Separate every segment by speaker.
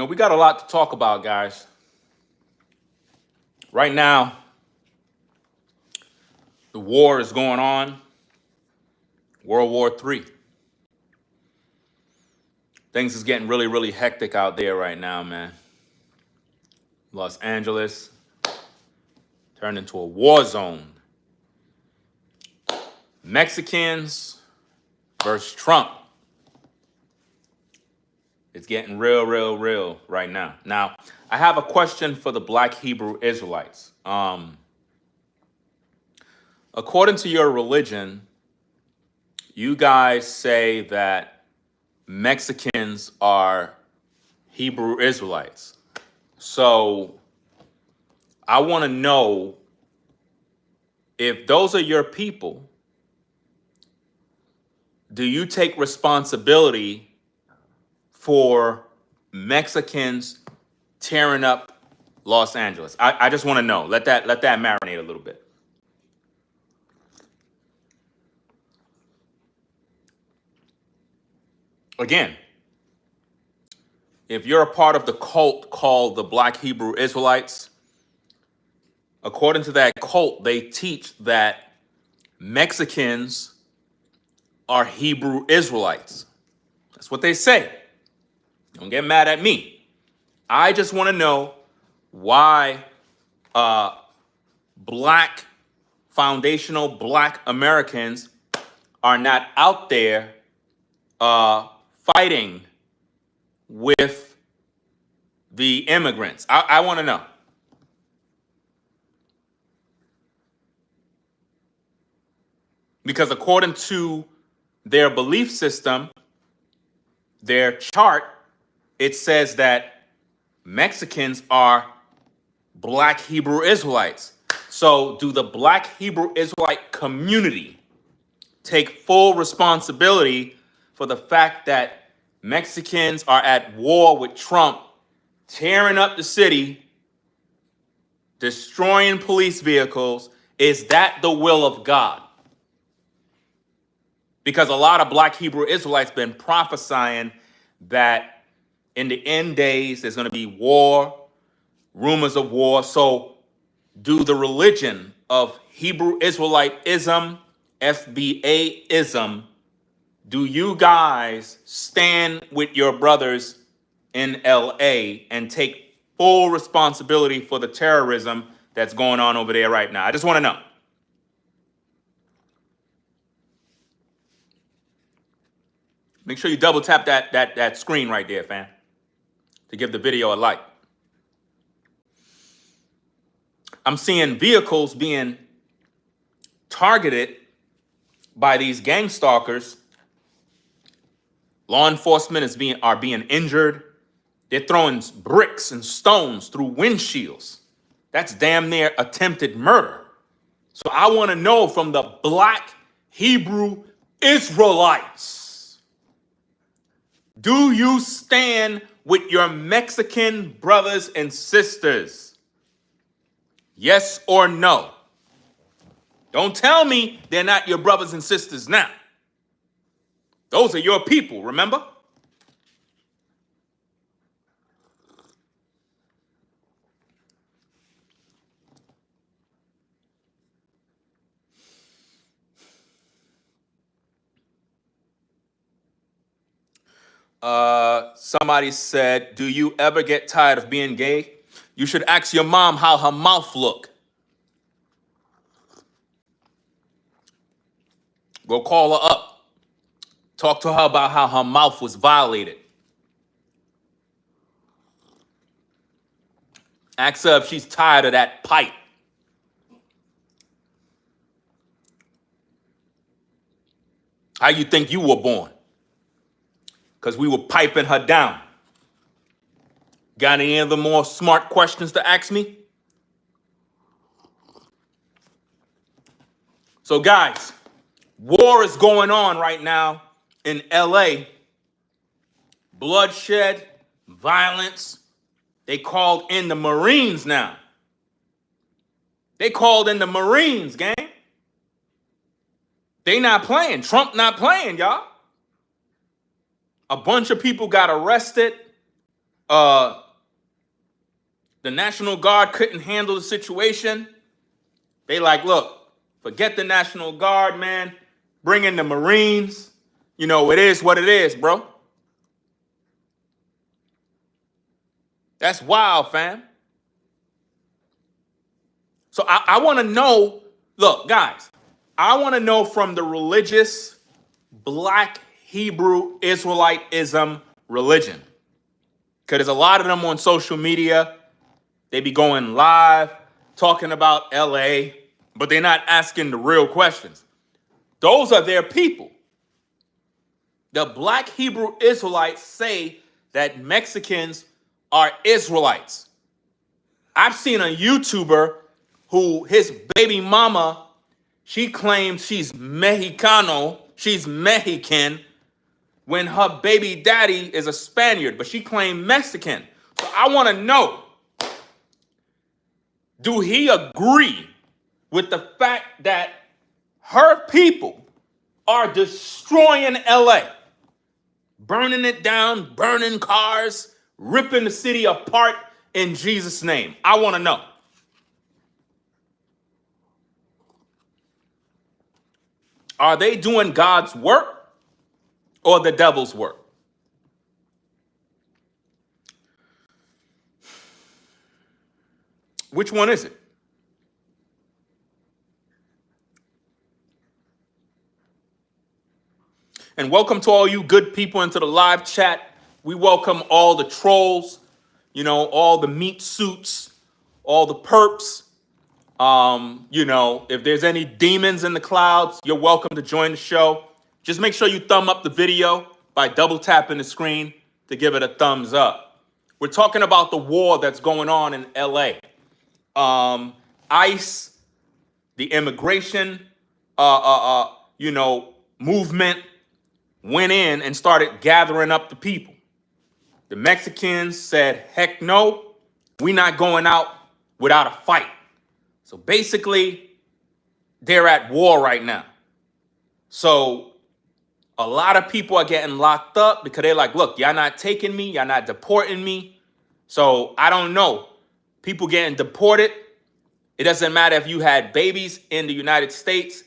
Speaker 1: We got a lot to talk about, guys. Right now, the war is going on, World War III. Things is getting really, really hectic out there right now, man. Los Angeles turned into a war zone. Mexicans versus Trump. It's getting real, real, real right now. Now, I have a question for the Black Hebrew Israelites. According to your religion, you guys say that Mexicans are Hebrew Israelites. So I want to know, if those are your people, do you take responsibility for Mexicans tearing up Los Angeles? I just want to know. Let that marinate a little bit. Again, if you're a part of the cult called the Black Hebrew Israelites, according to that cult, they teach that Mexicans are Hebrew Israelites. That's what they say. Don't get mad at me. I just want to know why foundational Black Americans are not out there fighting with the immigrants. I want to know. Because according to their belief system, their chart, it says that Mexicans are Black Hebrew Israelites. So do the Black Hebrew Israelite community take full responsibility for the fact that Mexicans are at war with Trump, tearing up the city, destroying police vehicles? Is that the will of God? Because a lot of Black Hebrew Israelites been prophesying that in the end days there's going to be war, rumors of war. So do the religion of Hebrew Israelitism, FBAism, do you guys stand with your brothers in LA and take full responsibility for the terrorism that's going on over there right now? I just want to know. Make sure you double tap that screen right there, fam, to give the video a like. I'm seeing vehicles being targeted by these gang stalkers. Law enforcement are being injured. They're throwing bricks and stones through windshields. That's damn near attempted murder. So I want to know from the Black Hebrew Israelites, do you stand with your Mexican brothers and sisters? Yes or no? Don't tell me they're not your brothers and sisters now. Those are your people, remember? Somebody said, do you ever get tired of being gay? You should ask your mom how her mouth look. Go call her up. Talk to her about how her mouth was violated. Ask her if she's tired of that pipe. How you think you were born? Because we were piping her down. Got any other more smart questions to ask me? So guys, war is going on right now in LA. Bloodshed, violence. They called in the Marines now. They called in the Marines, gang. They not playing. Trump not playing, y'all. A bunch of people got arrested. uh, the National Guard couldn't handle the situation. They like, look, forget the National Guard, man. Bring in the Marines. You know, it is what it is, bro. That's wild, fam. So I want to know, look, guys, I want to know from the religious Black Hebrew Israelitism religion. Because there's a lot of them on social media. They be going live, talking about LA, but they're not asking the real questions. Those are their people. The Black Hebrew Israelites say that Mexicans are Israelites. I've seen a YouTuber who his baby mama, she claims she's Mexicano, she's Mexican, when her baby daddy is a Spaniard, but she claimed Mexican. So I want to know, do he agree with the fact that her people are destroying LA, burning it down, burning cars, ripping the city apart in Jesus' name? I want to know. Are they doing God's work or the devil's work? Which one is it? And welcome to all you good people into the live chat. We welcome all the trolls, you know, all the meat suits, all the perps. You know, if there's any demons in the clouds, you're welcome to join the show. Just make sure you thumb up the video by double tapping the screen to give it a thumbs up. We're talking about the war that's going on in LA. ICE, the immigration, you know, movement went in and started gathering up the people. The Mexicans said, heck no, we're not going out without a fight. So basically, they're at war right now. So a lot of people are getting locked up because they're like, look, y'all not taking me, y'all not deporting me. So I don't know. People getting deported. It doesn't matter if you had babies in the United States.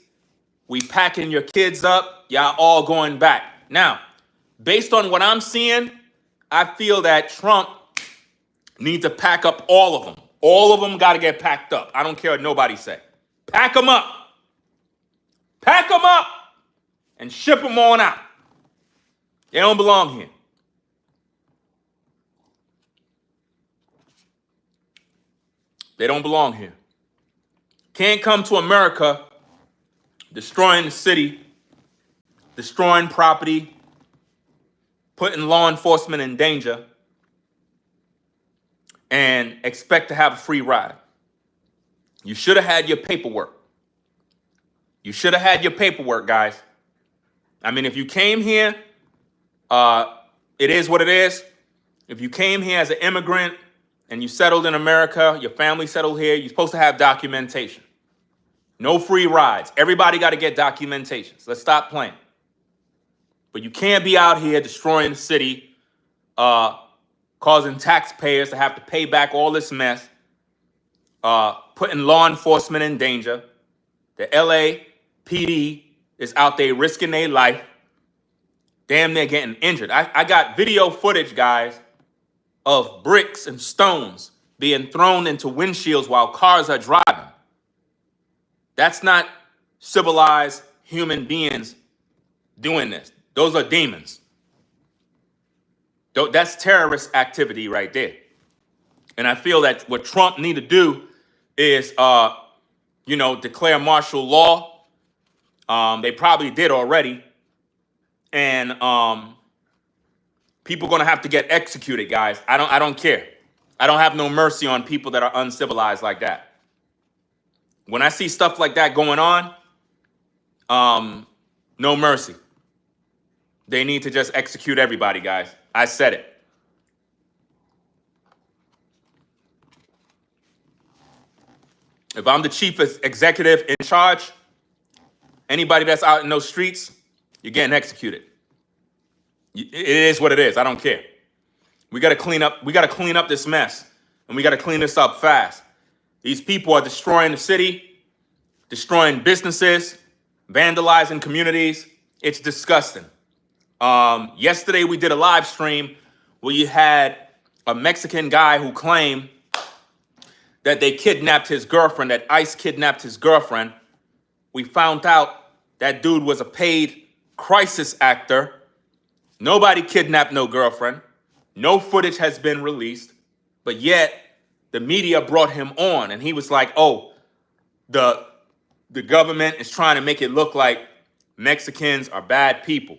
Speaker 1: We packing your kids up. Y'all all going back. Now, based on what I'm seeing, I feel that Trump needs to pack up all of them. All of them got to get packed up. I don't care what nobody say. Pack them up. Pack them up and ship them on out. They don't belong here. They don't belong here. Can't come to America destroying the city, destroying property, putting law enforcement in danger, and expect to have a free ride. You should have had your paperwork. You should have had your paperwork, guys. I mean, if you came here, it is what it is. If you came here as an immigrant and you settled in America, your family settled here, you're supposed to have documentation. No free rides. Everybody got to get documentation. So let's stop playing. But you can't be out here destroying the city, causing taxpayers to have to pay back all this mess, putting law enforcement in danger. The LAPD is out there risking their life. Damn, they're getting injured. I got video footage, guys, of bricks and stones being thrown into windshields while cars are driving. That's not civilized human beings doing this. Those are demons. That's terrorist activity right there. And I feel that what Trump need to do is, you know, declare martial law. They probably did already. And people are going to have to get executed, guys. I don't care. I don't have no mercy on people that are uncivilized like that. When I see stuff like that going on, no mercy. They need to just execute everybody, guys. I said it. If I'm the chief executive in charge, anybody that's out in those streets, you're getting executed. It is what it is. I don't care. We got to clean up. We got to clean up this mess, and we got to clean this up fast. These people are destroying the city, destroying businesses, vandalizing communities. It's disgusting. Yesterday we did a live stream where you had a Mexican guy who claimed that they kidnapped his girlfriend, that ICE kidnapped his girlfriend. We found out that dude was a paid crisis actor. Nobody kidnapped no girlfriend. No footage has been released, but yet the media brought him on, and he was like, oh, the government is trying to make it look like Mexicans are bad people.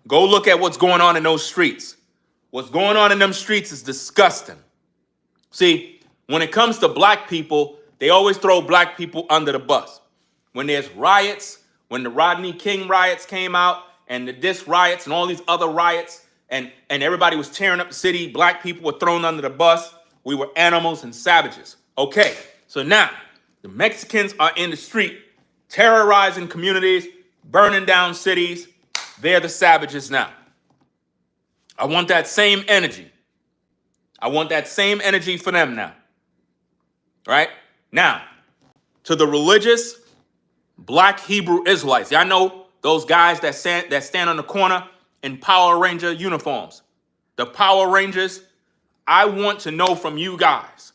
Speaker 1: Go look at what's going on in those streets. What's going on in them streets is disgusting. See, when it comes to black people, they always throw black people under the bus. When there's riots, when the Rodney King riots came out, and the Dis riots and all these other riots, and everybody was tearing up the city, black people were thrown under the bus. We were animals and savages. Okay, so now the Mexicans are in the street, terrorizing communities, burning down cities. They're the savages now. I want that same energy. I want that same energy for them now. Right? Now, to the religious black Hebrew Israelites. Y'all know those guys that stand on the corner in Power Ranger uniforms. The Power Rangers, I want to know from you guys,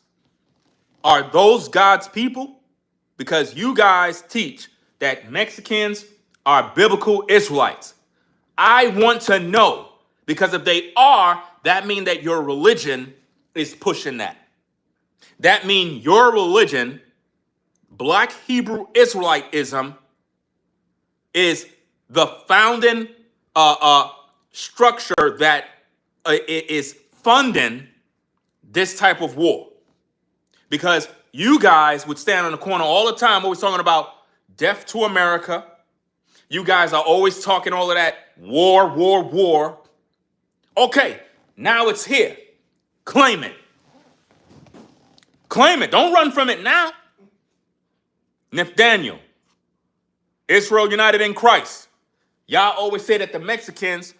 Speaker 1: are those God's people? Because you guys teach that Mexicans are biblical Israelites. I want to know, because if they are, that means that your religion is pushing that. That means your religion, black Hebrew Israelitism, is the founding structure that is funding this type of war. Because you guys would stand on the corner all the time, always talking about death to America. You guys are always talking all of that war, war, war. Okay, now it's here. Claim it. Claim it. Don't run from it now. Nathaniel, Israel United in Christ. Y'all always say that the Mexicans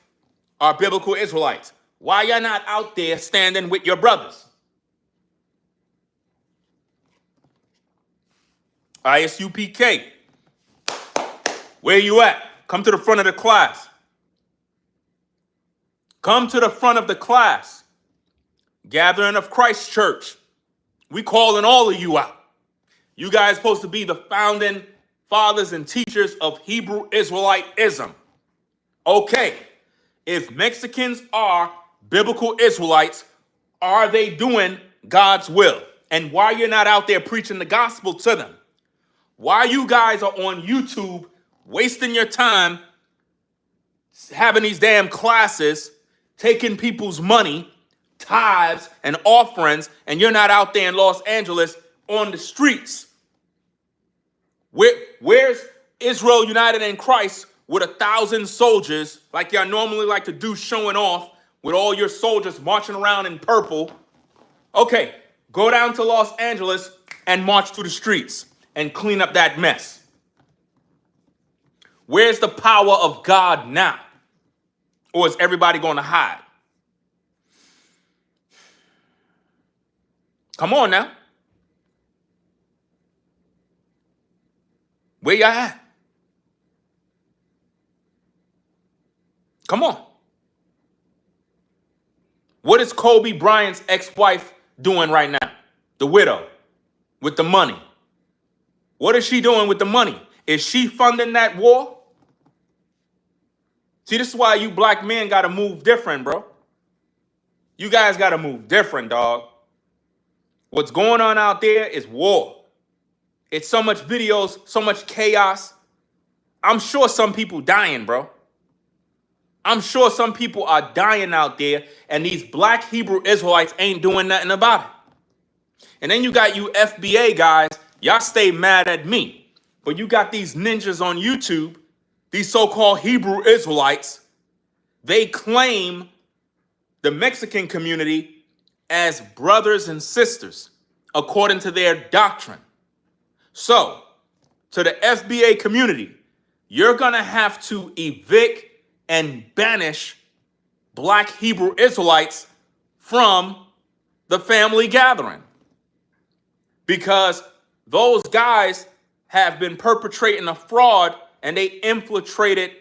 Speaker 1: are biblical Israelites. Why y'all not out there standing with your brothers? ISUPK, where you at? Come to the front of the class. Come to the front of the class. Gathering of Christ Church. We calling all of you out. You guys supposed to be the founding fathers and teachers of Hebrew Israelitism. Okay, if Mexicans are biblical Israelites, are they doing God's will? And why you're not out there preaching the gospel to them? Why you guys are on YouTube wasting your time having these damn classes, taking people's money, tithes and offerings, and you're not out there in Los Angeles on the streets? Where's Israel United in Christ with 1,000 soldiers, like y'all normally like to do, showing off with all your soldiers marching around in purple? Okay, go down to Los Angeles and march through the streets and clean up that mess. Where's the power of God now? Or is everybody going to hide? Come on now. Where y'all at? Come on. What is Kobe Bryant's ex-wife doing right now? The widow with the money. What is she doing with the money? Is she funding that war? See, this is why you black men got to move different, bro. You guys got to move different, dog. What's going on out there is war. It's so much videos, so much chaos. I'm sure some people dying, bro. I'm sure some people are dying out there, and these black Hebrew Israelites ain't doing nothing about it. And then you got you FBA guys, y'all stay mad at me. But you got these ninjas on YouTube, these so-called Hebrew Israelites. They claim the Mexican community as brothers and sisters, according to their doctrine. So, to the FBA community, you're going to have to evict and banish black Hebrew Israelites from the family gathering, because those guys have been perpetrating a fraud and they infiltrated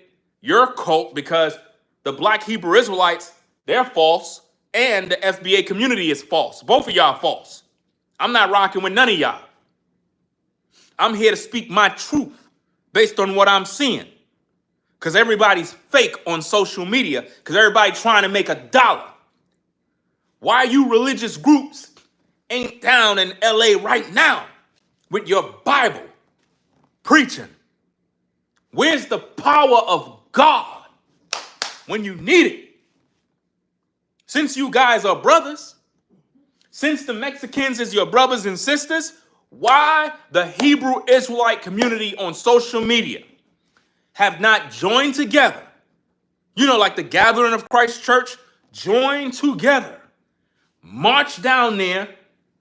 Speaker 1: your cult, because the Black Hebrew Israelites, they're false, and the FBA community is false. Both of y'all false. I'm not rocking with none of y'all. I'm here to speak my truth based on what I'm seeing, because everybody's fake on social media, because everybody trying to make a dollar. Why you religious groups ain't down in LA right now with your Bible preaching? Where's the power of God when you need it? Since you guys are brothers, since the Mexicans is your brothers and sisters, why the Hebrew Israelite community on social media have not joined together? You know, like the Gathering of Christ Church, join together. March down there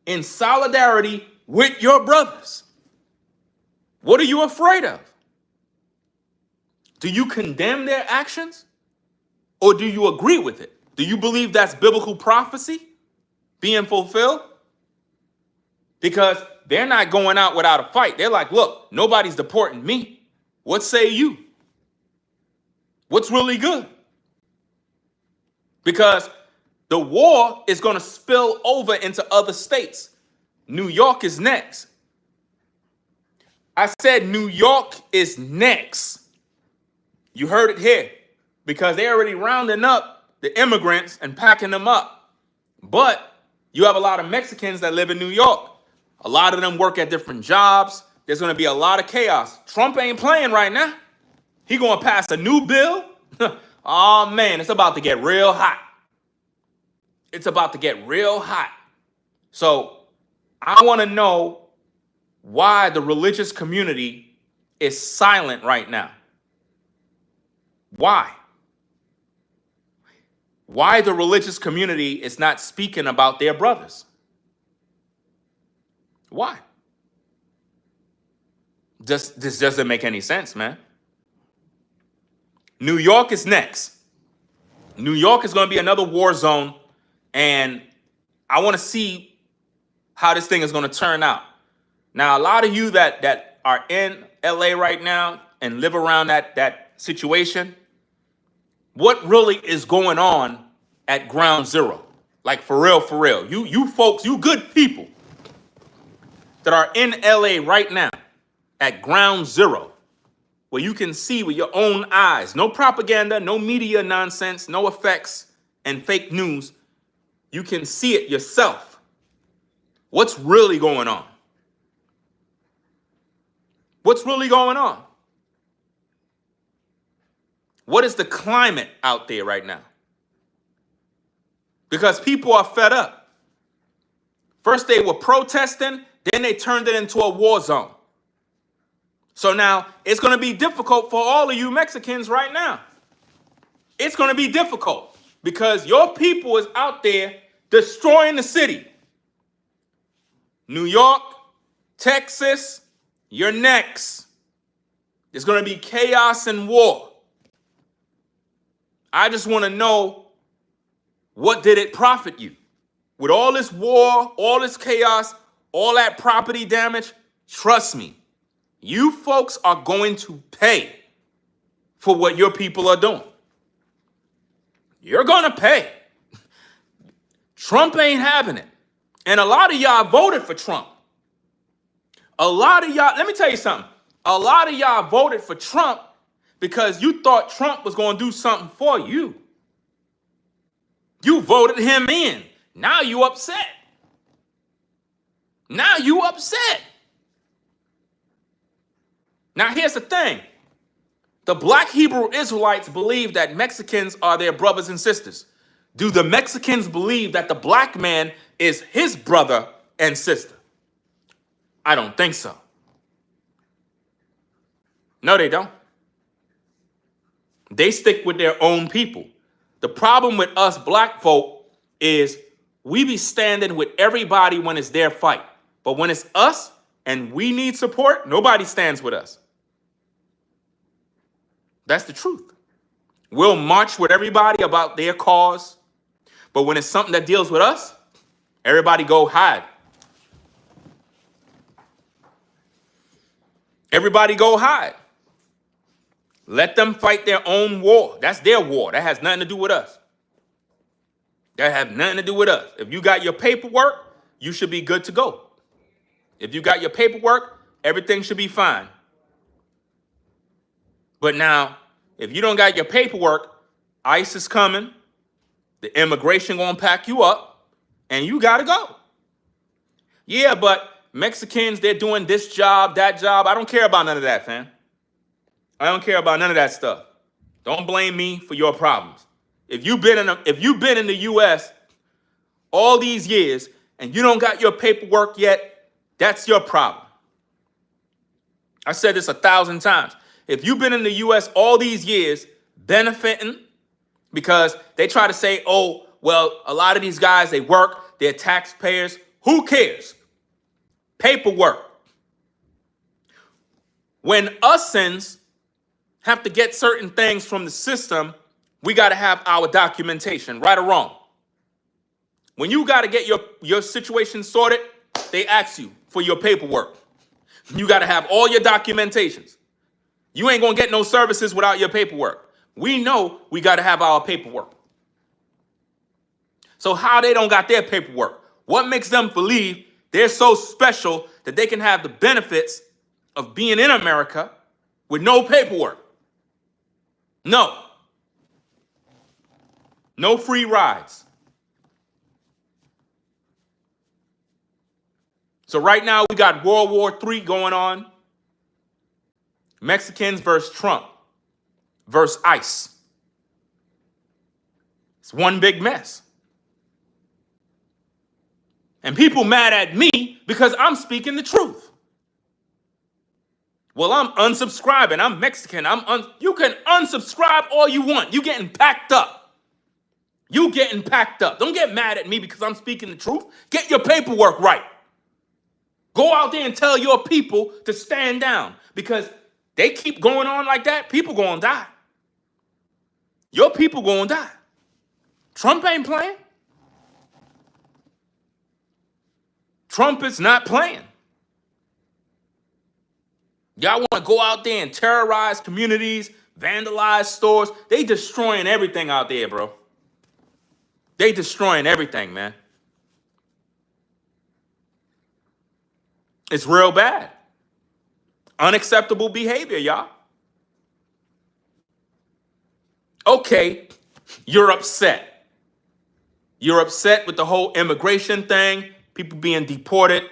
Speaker 1: in solidarity with your brothers. What are you afraid of? Do you condemn their actions, or do you agree with it? Do you believe that's biblical prophecy being fulfilled? Because they're not going out without a fight. They're like, look, nobody's deporting me. What say you? What's really good? Because the war is going to spill over into other states. New York is next. I said New York is next. You heard it here, because they're already rounding up the immigrants and packing them up. But you have a lot of Mexicans that live in New York. A lot of them work at different jobs. There's going to be a lot of chaos. Trump ain't playing right now. He going to pass a new bill. Oh, man, it's about to get real hot. It's about to get real hot. So I want to know why the religious community is silent right now. Why? Why the religious community is not speaking about their brothers? Why? This doesn't make any sense, man. New York is next. New York is going to be another war zone, and I want to see how this thing is going to turn out. Now, a lot of you that are in LA right now and live around that situation, what really is going on at ground zero? Like, for real, for real. You folks, you good people that are in LA right now at ground zero, where you can see with your own eyes, no propaganda, no media nonsense, no effects and fake news. You can see it yourself. What's really going on? What's really going on? What is the climate out there right now? Because people are fed up. First they were protesting, then they turned it into a war zone. So now it's going to be difficult for all of you Mexicans right now. It's going to be difficult because your people is out there destroying the city. New York, Texas, you're next. There's going to be chaos and war. I just want to know, what did it profit you? With all this war, all this chaos, all that property damage, trust me, you folks are going to pay for what your people are doing. You're going to pay. Trump ain't having it. And a lot of y'all voted for Trump. A lot of y'all, let me tell you something. A lot of y'all voted for Trump because you thought Trump was going to do something for you. You voted him in. Now you upset. Now you upset. Now here's the thing. The Black Hebrew Israelites believe that Mexicans are their brothers and sisters. Do the Mexicans believe that the black man is his brother and sister? I don't think so. No, they don't. They stick with their own people. The problem with us black folk is we be standing with everybody when it's their fight. But when it's us and we need support, nobody stands with us. That's the truth. We'll march with everybody about their cause. But when it's something that deals with us, everybody go hide. Everybody go hide. Let them fight their own war. That's their war. That has nothing to do with us. That has nothing to do with us. If you got your paperwork, you should be good to go. If you got your paperwork, everything should be fine. But now, if you don't got your paperwork, ICE is coming, the immigration gonna pack you up, and you gotta go. Yeah, but Mexicans, they're doing this job, that job. I don't care about none of that, fam. I don't care about none of that stuff. Don't blame me for your problems. If you've been in the US all these years and you don't got your paperwork yet, that's your problem. I said this 1,000 times. If you've been in the US all these years benefiting, because they try to say, oh, well, a lot of these guys, they work, they're taxpayers. Who cares? Paperwork. When usins have to get certain things from the system, we got to have our documentation, right or wrong. When you got to get your situation sorted, they ask you for your paperwork. You got to have all your documentations. You ain't going to get no services without your paperwork. We know we got to have our paperwork. So how they don't got their paperwork? What makes them believe they're so special that they can have the benefits of being in America with no paperwork? No. No free rides. So right now we got World War III going on. Mexicans versus Trump versus ICE. It's one big mess. And people mad at me because I'm speaking the truth. Well, I'm unsubscribing. I'm Mexican. You can unsubscribe all you want. You getting packed up. You getting packed up. Don't get mad at me because I'm speaking the truth. Get your paperwork right. Go out there and tell your people to stand down, because they keep going on like that, people gonna die. Your people gonna die. Trump ain't playing. Trump is not playing. Y'all want to go out there and terrorize communities, vandalize stores. They destroying everything out there, bro. They destroying everything, man. It's real bad. Unacceptable behavior, y'all. Okay, you're upset. You're upset with the whole immigration thing, people being deported.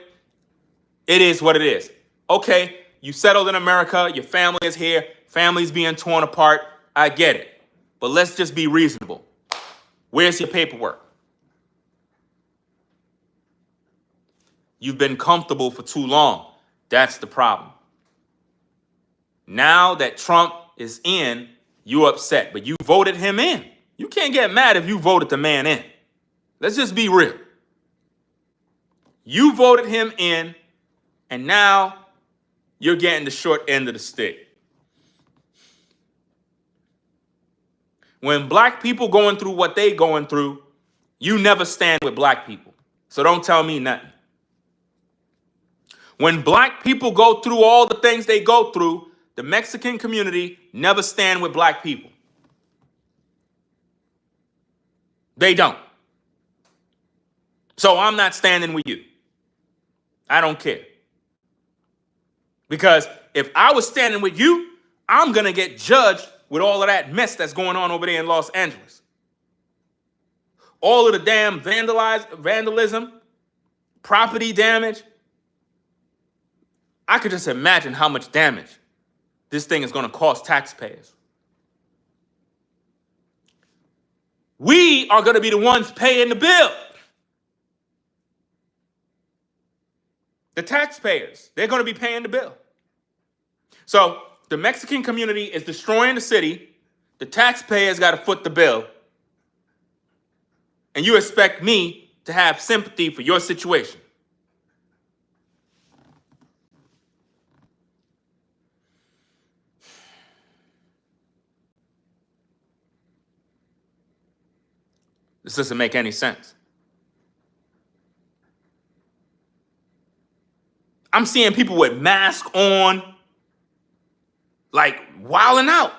Speaker 1: It is what it is. Okay, you settled in America, your family is here, family's being torn apart. I get it. But let's just be reasonable. Where's your paperwork? You've been comfortable for too long. That's the problem. Now that Trump is in, you're upset, but you voted him in. You can't get mad if you voted the man in. Let's just be real. You voted him in, and now you're getting the short end of the stick. When black people going through what they going through, you never stand with black people. So don't tell me nothing. When black people go through all the things they go through, the Mexican community never stand with black people. They don't. So I'm not standing with you. I don't care. Because if I was standing with you, I'm going to get judged with all of that mess that's going on over there in Los Angeles. All of the damn vandalism, property damage. I could just imagine how much damage this thing is going to cost taxpayers. We are going to be the ones paying the bill. The taxpayers, they're going to be paying the bill. So the Mexican community is destroying the city. The taxpayers got to foot the bill. And you expect me to have sympathy for your situation. This doesn't make any sense. I'm seeing people with masks on, like wilding out.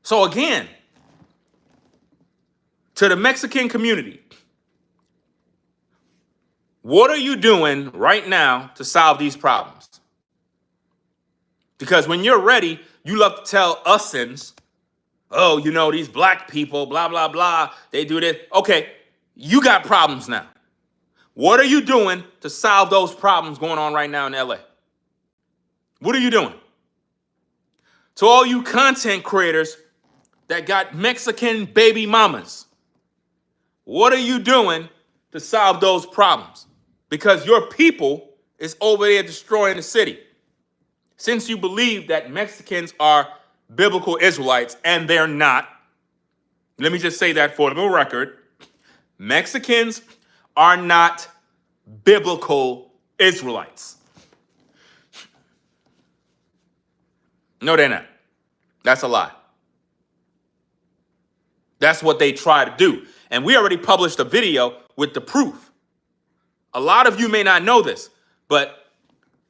Speaker 1: So again, to the Mexican community, what are you doing right now to solve these problems? Because when you're ready, you love to tell usins, oh, you know, these black people, blah, blah, blah, they do this. Okay, you got problems now. What are you doing to solve those problems going on right now in LA? What are you doing? To all you content creators that got Mexican baby mamas, what are you doing to solve those problems? Because your people is over there destroying the city. Since you believe that Mexicans are biblical Israelites, and they're not, let me just say that for the record. Mexicans are not biblical Israelites. No, they're not. That's a lie. That's what they try to do. And we already published a video with the proof. A lot of you may not know this, but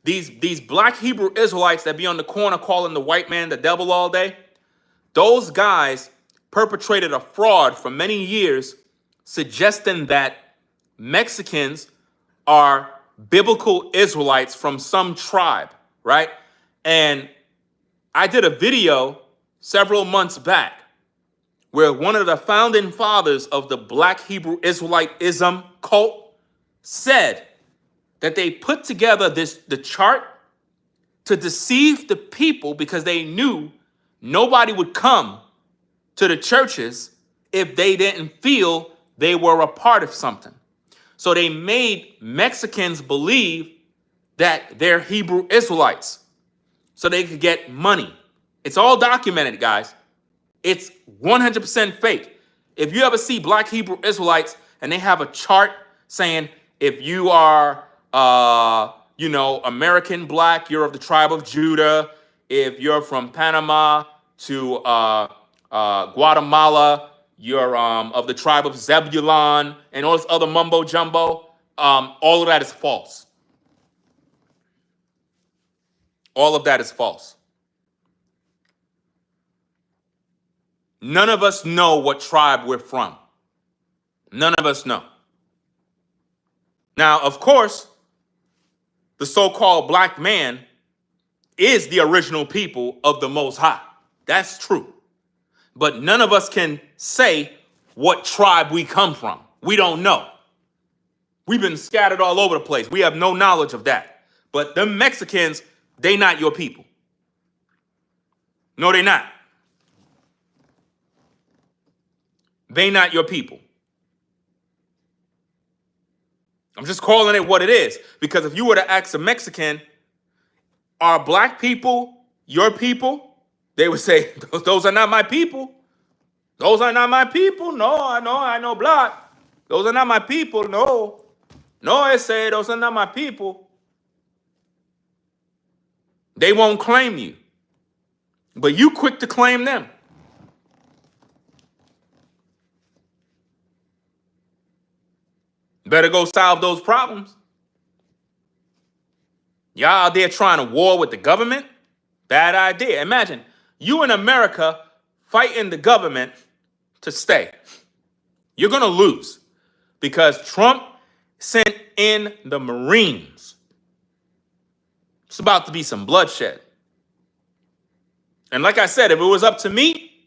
Speaker 1: these black Hebrew Israelites that be on the corner calling the white man the devil all day, those guys perpetrated a fraud for many years suggesting that Mexicans are biblical Israelites from some tribe, right? And I did a video several months back where one of the founding fathers of the black Hebrew Israelite-ism cult said that they put together the chart to deceive the people because they knew nobody would come to the churches if they didn't feel they were a part of something. So they made Mexicans believe that they're Hebrew Israelites so they could get money. It's all documented, guys. It's 100% fake. If you ever see black Hebrew Israelites and they have a chart saying if you are American black, you're of the tribe of Judah. If you're from Panama to Guatemala, you're of the tribe of Zebulon, and all this other mumbo jumbo. All of that is false. All of that is false. None of us know what tribe we're from. None of us know. Now, of course, the so-called black man is the original people of the Most High. That's true. But none of us can say what tribe we come from. We don't know. We've been scattered all over the place. We have no knowledge of that. But the Mexicans, they not your people. No, they not. They not your people. I'm just calling it what it is. Because if you were to ask a Mexican, are black people your people? They would say, those are not my people. Those are not my people. No, I know black. Those are not my people. No, I say those are not my people. They won't claim you. But you quick to claim them. Better go solve those problems. Y'all out there trying to war with the government? Bad idea. Imagine you in America fighting the government to stay. You're going to lose because Trump sent in the Marines. It's about to be some bloodshed. And like I said, if it was up to me,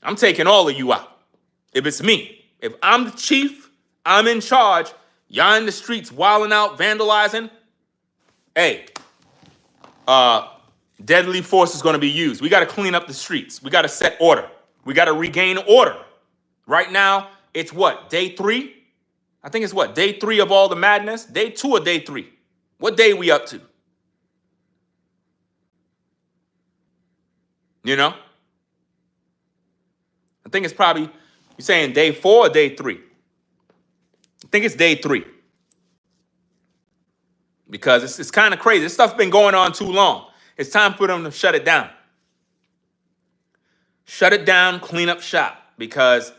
Speaker 1: I'm taking all of you out. If it's me, if I'm the chief, I'm in charge, y'all in the streets wilding out, vandalizing, hey, deadly force is going to be used. We got to clean up the streets. We got to set order. We got to regain order. Right now, it's what, day 3? I think it's what, day 3 of all the madness? Day 2 or day 3? What day we up to? You know? I think it's probably, you're saying day 4 or day 3? I think it's day 3. Because it's kind of crazy. This stuff's been going on too long. It's time for them to shut it down. Shut it down, clean up shop. because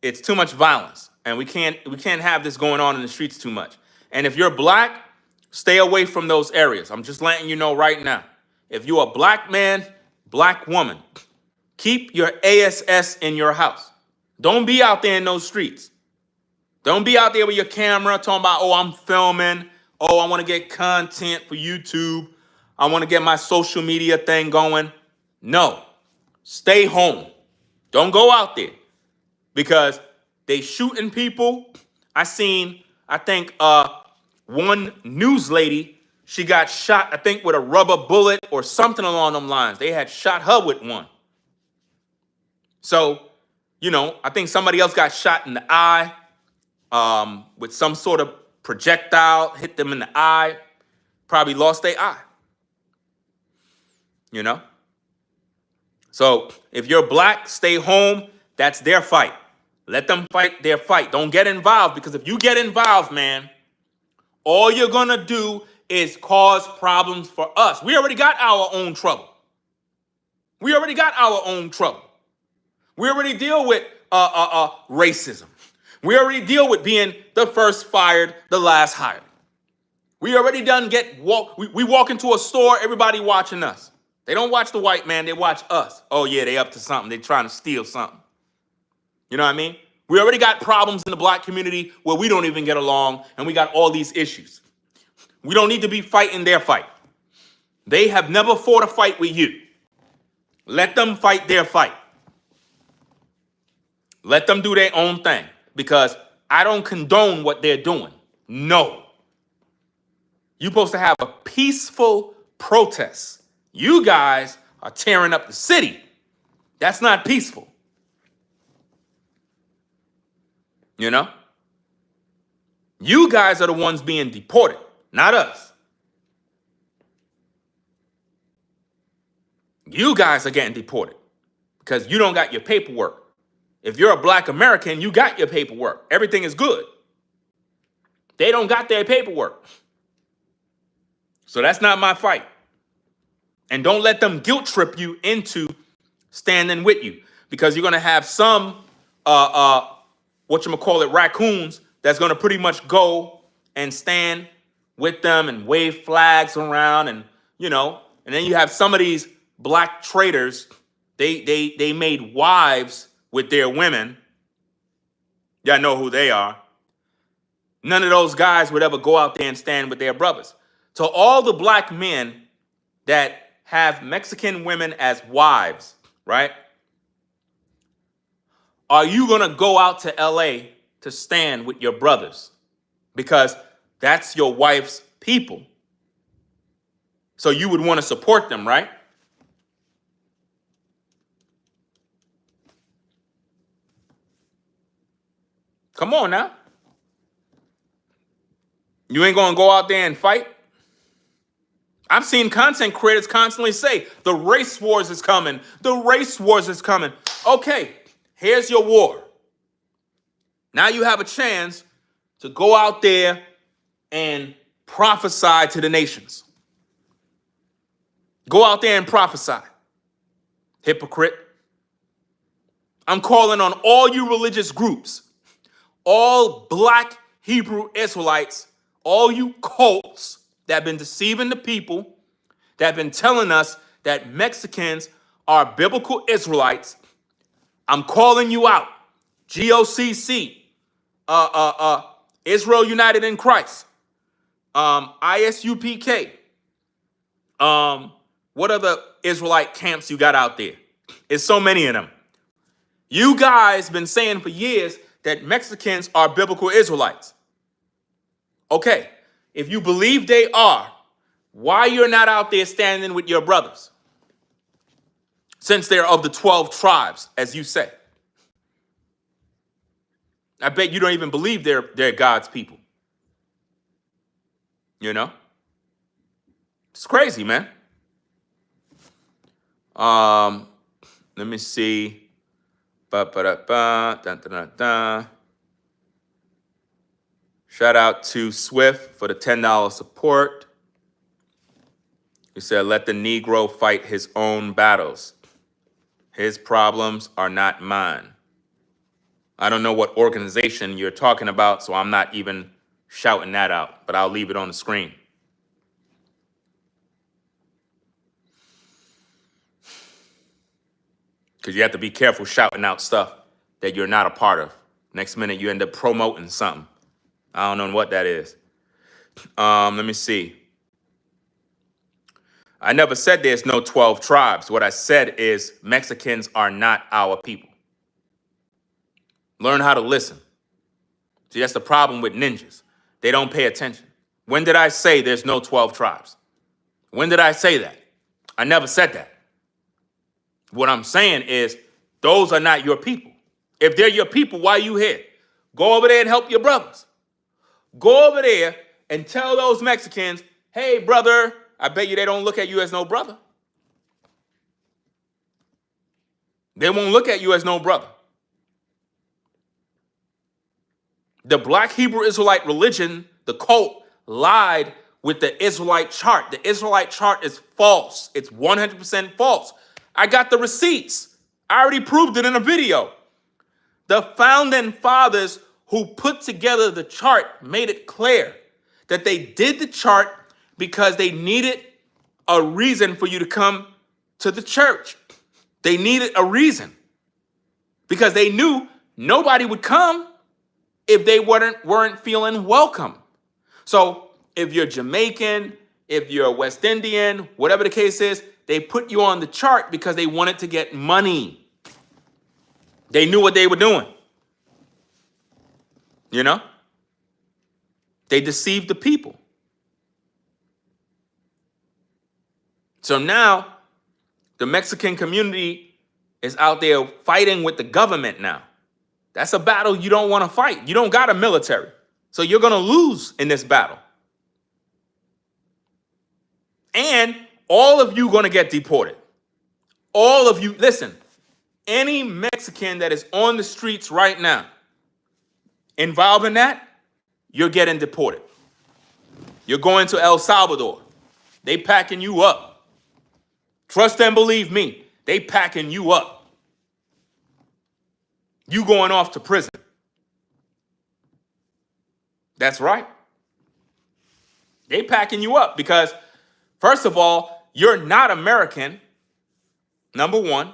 Speaker 1: it's too much violence, and we can't have this going on in the streets too much. And if you're black, stay away from those areas. I'm just letting you know right now. If you're a black man, black woman, keep your ASS in your house. Don't be out there in those streets. Don't be out there with your camera talking about, oh, I'm filming. Oh, I want to get content for YouTube. I want to get my social media thing going. No, stay home. Don't go out there because they shooting people. I think one news lady, she got shot, I think with a rubber bullet or something along them lines. They had shot her with one. So, I think somebody else got shot in the eye with some sort of projectile, hit them in the eye, probably lost their eye. So if you're black, stay home. That's their fight. Let them fight their fight. Don't get involved, because if you get involved, man, all you're going to do is cause problems for us. We already got our own trouble. We already deal with racism. We already deal with being the first fired, the last hired. We already we walk into a store, everybody watching us. They don't watch the white man, they watch us. Oh yeah, they up to something. They trying to steal something. You know what I mean? We already got problems in the black community where we don't even get along, and we got all these issues. We don't need to be fighting their fight. They have never fought a fight with you. Let them fight their fight. Let them do their own thing, because I don't condone what they're doing. No. You're supposed to have a peaceful protest. You guys are tearing up the city. That's not peaceful. You guys are the ones being deported, not us. You guys are getting deported because you don't got your paperwork. If you're a black American, you got your paperwork. Everything is good. They don't got their paperwork. So that's not my fight. And don't let them guilt trip you into standing with you, because you're going to have some, raccoons that's going to pretty much go and stand with them and wave flags around. And then you have some of these black traitors. They made wives with their women. Y'all know who they are. None of those guys would ever go out there and stand with their brothers. So all the black men that have Mexican women as wives, right? Are you going to go out to LA to stand with your brothers? Because that's your wife's people. So you would want to support them, right? Come on now. You ain't going to go out there and fight? I've seen content creators constantly say, the race wars is coming. The race wars is coming. Okay, here's your war. Now you have a chance to go out there and prophesy to the nations. Go out there and prophesy. Hypocrite. I'm calling on all you religious groups, all black Hebrew Israelites, all you cults that have been deceiving the people, that have been telling us that Mexicans are biblical Israelites. I'm calling you out. GOCC, Israel United in Christ, ISUPK, what other Israelite camps you got out there? It's so many of them. You guys been saying for years that Mexicans are biblical Israelites. Okay, if you believe they are, why you're not out there standing with your brothers? Since they're of the 12 tribes, as you say. I bet you don't even believe they're God's people. It's crazy, man. Let me see. Shout out to Swift for the $10 support. He said, let the Negro fight his own battles. His problems are not mine. I don't know what organization you're talking about, so I'm not even shouting that out, but I'll leave it on the screen. Because you have to be careful shouting out stuff that you're not a part of. Next minute, you end up promoting something. I don't know what that is. Let me see. I never said there's no 12 tribes. What I said is Mexicans are not our people. Learn how to listen. See, that's the problem with ninjas. They don't pay attention. When did I say there's no 12 tribes? When did I say that? I never said that. What I'm saying is those are not your people. If they're your people, why are you here? Go over there and help your brothers. Go over there and tell those Mexicans, hey, brother, I bet you they don't look at you as no brother. They won't look at you as no brother. The Black Hebrew Israelite religion, the cult, lied with the Israelite chart. The Israelite chart is false. It's 100% false. I got the receipts. I already proved it in a video. The founding fathers who put together the chart made it clear that they did the chart because they needed a reason for you to come to the church. They needed a reason because they knew nobody would come if they weren't feeling welcome. So if you're Jamaican, if you're West Indian, whatever the case is, they put you on the chart because they wanted to get money. They knew what they were doing. You know? They deceived the people. So now the Mexican community is out there fighting with the government now. That's a battle you don't want to fight. You don't got a military. So you're going to lose in this battle. And all of you going to get deported. All of you, listen, any Mexican that is on the streets right now involved in that, you're getting deported. You're going to El Salvador. They packing you up. Trust and believe me, they packing you up. You going off to prison. That's right. They packing you up because, first of all, you're not American. Number one,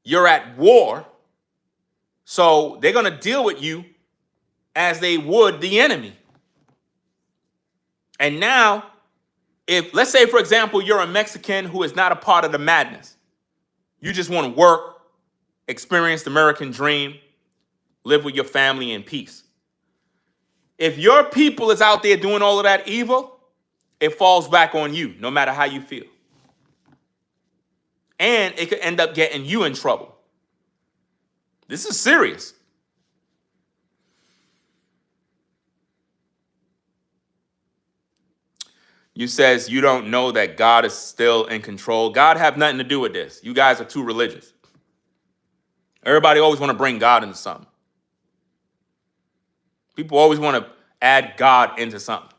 Speaker 1: you're at war. So they're going to deal with you as they would the enemy. And now, if, let's say, for example, you're a Mexican who is not a part of the madness. You just want to work, experience the American dream, live with your family in peace. If your people is out there doing all of that evil, it falls back on you, no matter how you feel. And it could end up getting you in trouble. This is serious. You says you don't know that God is still in control. God have nothing to do with this. You guys are too religious. Everybody always want to bring God into something. People always want to add God into something.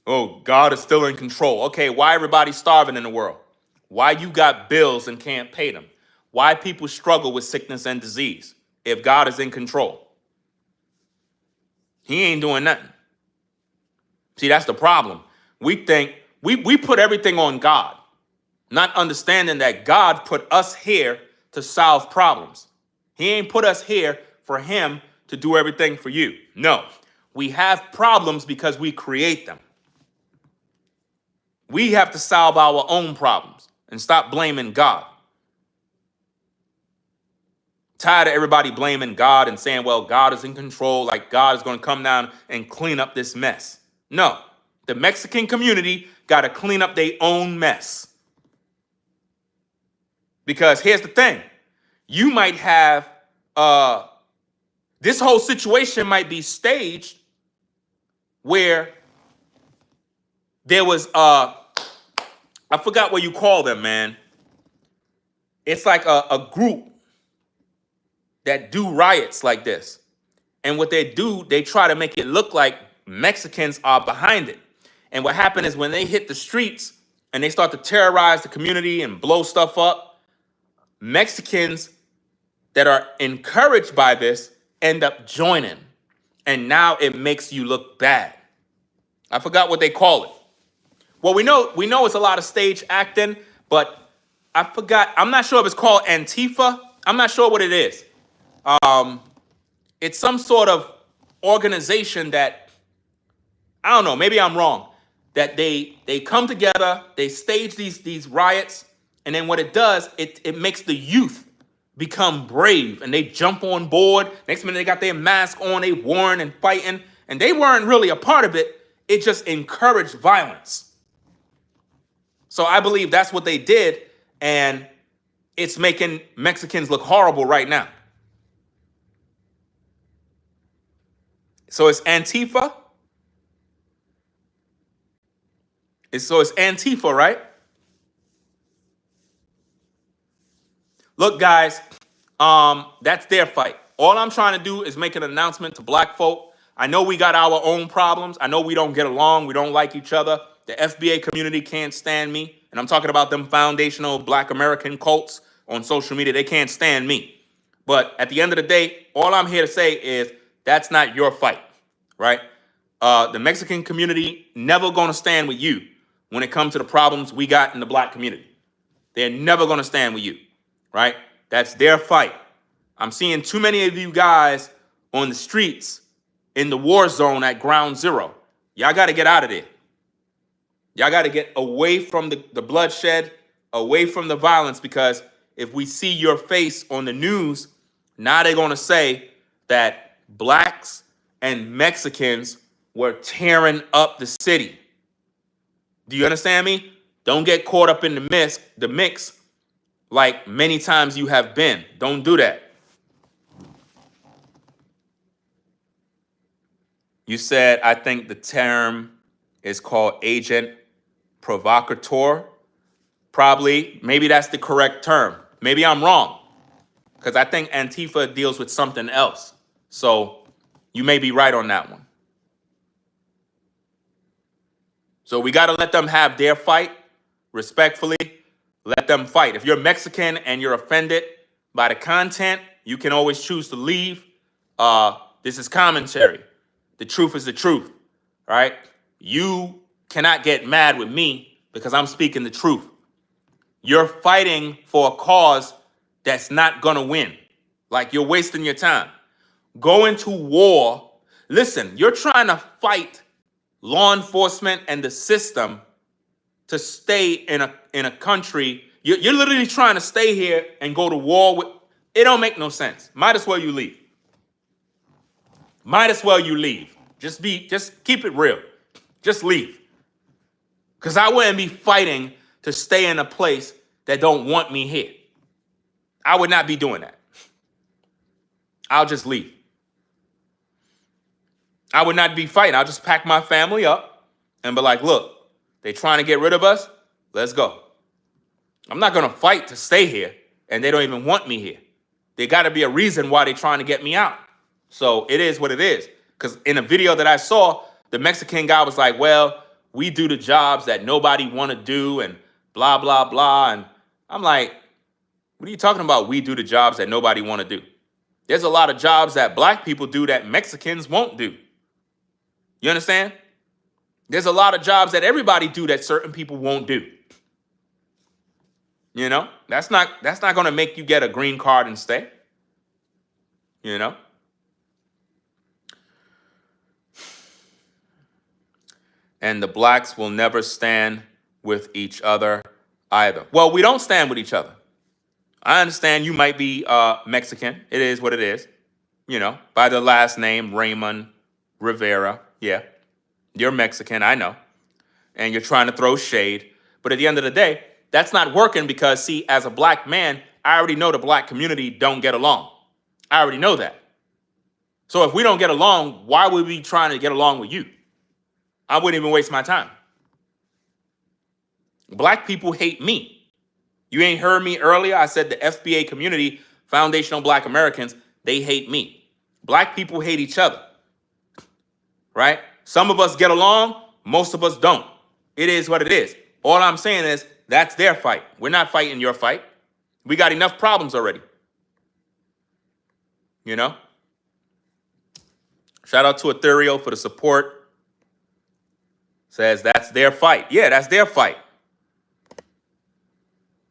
Speaker 1: Oh, God is still in control. Okay, why everybody starving in the world? Why you got bills and can't pay them? Why people struggle with sickness and disease if God is in control? He ain't doing nothing. See, that's the problem. We think we put everything on God, not understanding that God put us here to solve problems. He ain't put us here for him to do everything for you. No, we have problems because we create them. We have to solve our own problems and stop blaming God. Tired of everybody blaming God and saying, well, God is in control, like God is going to come down and clean up this mess. No, the Mexican community got to clean up their own mess. Because here's the thing. You might have, this whole situation might be staged where there was, I forgot what you call them, man. It's like a group that do riots like this. And what they do, they try to make it look like Mexicans are behind it. And what happened is when they hit the streets and they start to terrorize the community and blow stuff up, Mexicans that are encouraged by this end up joining. And now it makes you look bad. I forgot what they call it. Well, we know it's a lot of stage acting, but I forgot. I'm not sure if it's called Antifa. I'm not sure what it is. It's some sort of organization that, I don't know, maybe I'm wrong, that they come together, they stage these riots, and then what it does, it makes the youth become brave, and they jump on board. Next minute they got their mask on, they warring and fighting, and they weren't really a part of it. It just encouraged violence. So I believe that's what they did, and it's making Mexicans look horrible right now. So it's Antifa. It's Antifa, right? Look, guys, that's their fight. All I'm trying to do is make an announcement to black folk. I know we got our own problems. I know we don't get along. We don't like each other. The FBA community can't stand me. And I'm talking about them foundational black American cults on social media. They can't stand me. But at the end of the day, all I'm here to say is that's not your fight, right? The Mexican community never going to stand with you when it comes to the problems we got in the black community. They're never going to stand with you, right? That's their fight. I'm seeing too many of you guys on the streets in the war zone at ground zero. Y'all got to get out of there. Y'all got to get away from the bloodshed, away from the violence, because if we see your face on the news, now they're going to say that blacks and Mexicans were tearing up the city. Do you understand me? Don't get caught up in the mix like many times you have been. Don't do that. You said, I think the term is called agent provocateur. Probably, maybe that's the correct term. Maybe I'm wrong, because I think Antifa deals with something else. So you may be right on that one. So we got to let them have their fight respectfully. Let them fight. If you're Mexican and you're offended by the content, you can always choose to leave. This is commentary. The truth is the truth, right? You cannot get mad with me because I'm speaking the truth. You're fighting for a cause that's not going to win. Like, you're wasting your time. Go into war. Listen, you're trying to fight law enforcement and the system to stay in a country. You're literally trying to stay here and go to war with. It don't make no sense. Might as well you leave. Might as well you leave. Just keep it real. Just leave. Because I wouldn't be fighting to stay in a place that don't want me here. I would not be doing that. I'll just leave. I would not be fighting. I'll just pack my family up and be like, look, they trying to get rid of us. Let's go. I'm not going to fight to stay here, and they don't even want me here. There got to be a reason why they're trying to get me out. So it is what it is. Because in a video that I saw, the Mexican guy was like, well, we do the jobs that nobody want to do and blah, blah, blah. And I'm like, what are you talking about? We do the jobs that nobody want to do. There's a lot of jobs that black people do that Mexicans won't do. You understand? There's a lot of jobs that everybody do that certain people won't do. You know, that's not going to make you get a green card and stay. You know? And the blacks will never stand with each other either. Well, we don't stand with each other. I understand you might be Mexican. It is what it is. You know, by the last name, Raymond Rivera. Yeah, you're Mexican, I know. And you're trying to throw shade. But at the end of the day, that's not working because, see, as a black man, I already know the black community don't get along. I already know that. So if we don't get along, why would we be trying to get along with you? I wouldn't even waste my time. Black people hate me. You ain't heard me earlier? I said the FBA community, foundational black Americans, they hate me. Black people hate each other, right? Some of us get along, most of us don't. It is what it is. All I'm saying is that's their fight. We're not fighting your fight. We got enough problems already. You know? Shout out to Ethereal for the support. Says that's their fight. Yeah, that's their fight.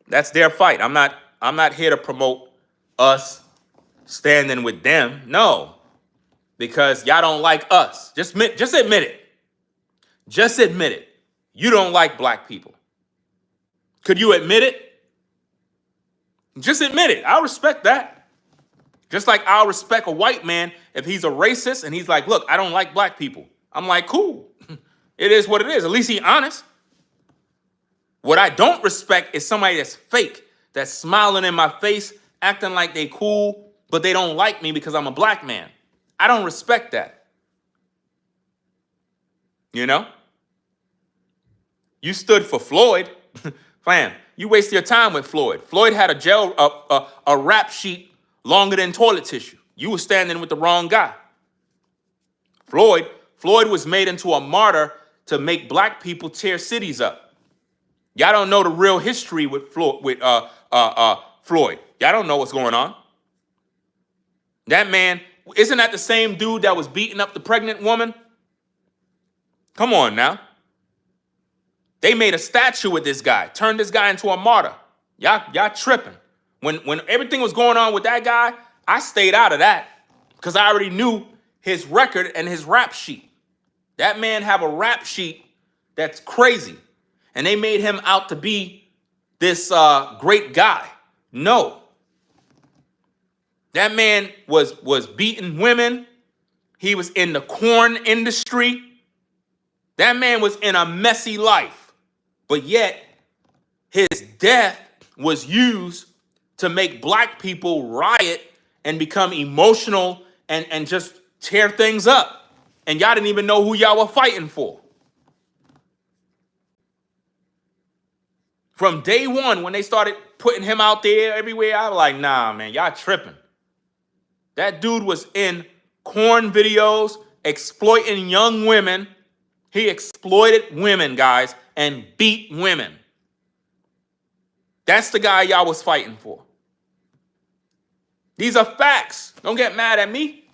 Speaker 1: That's their fight. I'm not here to promote us standing with them. No. Because y'all don't like us. Just admit it. Just admit it. You don't like black people. Could you admit it? Just admit it. I'll respect that. Just like I'll respect a white man if he's a racist and he's like, look, I don't like black people. I'm like, cool. It is what it is. At least he's honest. What I don't respect is somebody that's fake, that's smiling in my face, acting like they cool, but they don't like me because I'm a black man. I don't respect that. You know? You stood for Floyd. Fam, you waste your time with Floyd. Floyd had a rap sheet longer than toilet tissue. You were standing with the wrong guy. Floyd was made into a martyr to make black people tear cities up. Y'all don't know the real history with Floyd. Y'all don't know what's going on. That man, isn't that the same dude that was beating up the pregnant woman? Come on now. They made a statue with this guy, turned this guy into a martyr. Y'all tripping. When everything was going on with that guy, I stayed out of that because I already knew his record and his rap sheet. That man have a rap sheet that's crazy. And they made him out to be this great guy. No. That man was beating women. He was in the corn industry. That man was in a messy life. But yet, his death was used to make black people riot and become emotional and just tear things up. And y'all didn't even know who y'all were fighting for. From day one, when they started putting him out there everywhere, I was like, nah, man, y'all tripping. That dude was in corn videos, exploiting young women. He exploited women, guys, and beat women. That's the guy y'all was fighting for. These are facts. Don't get mad at me.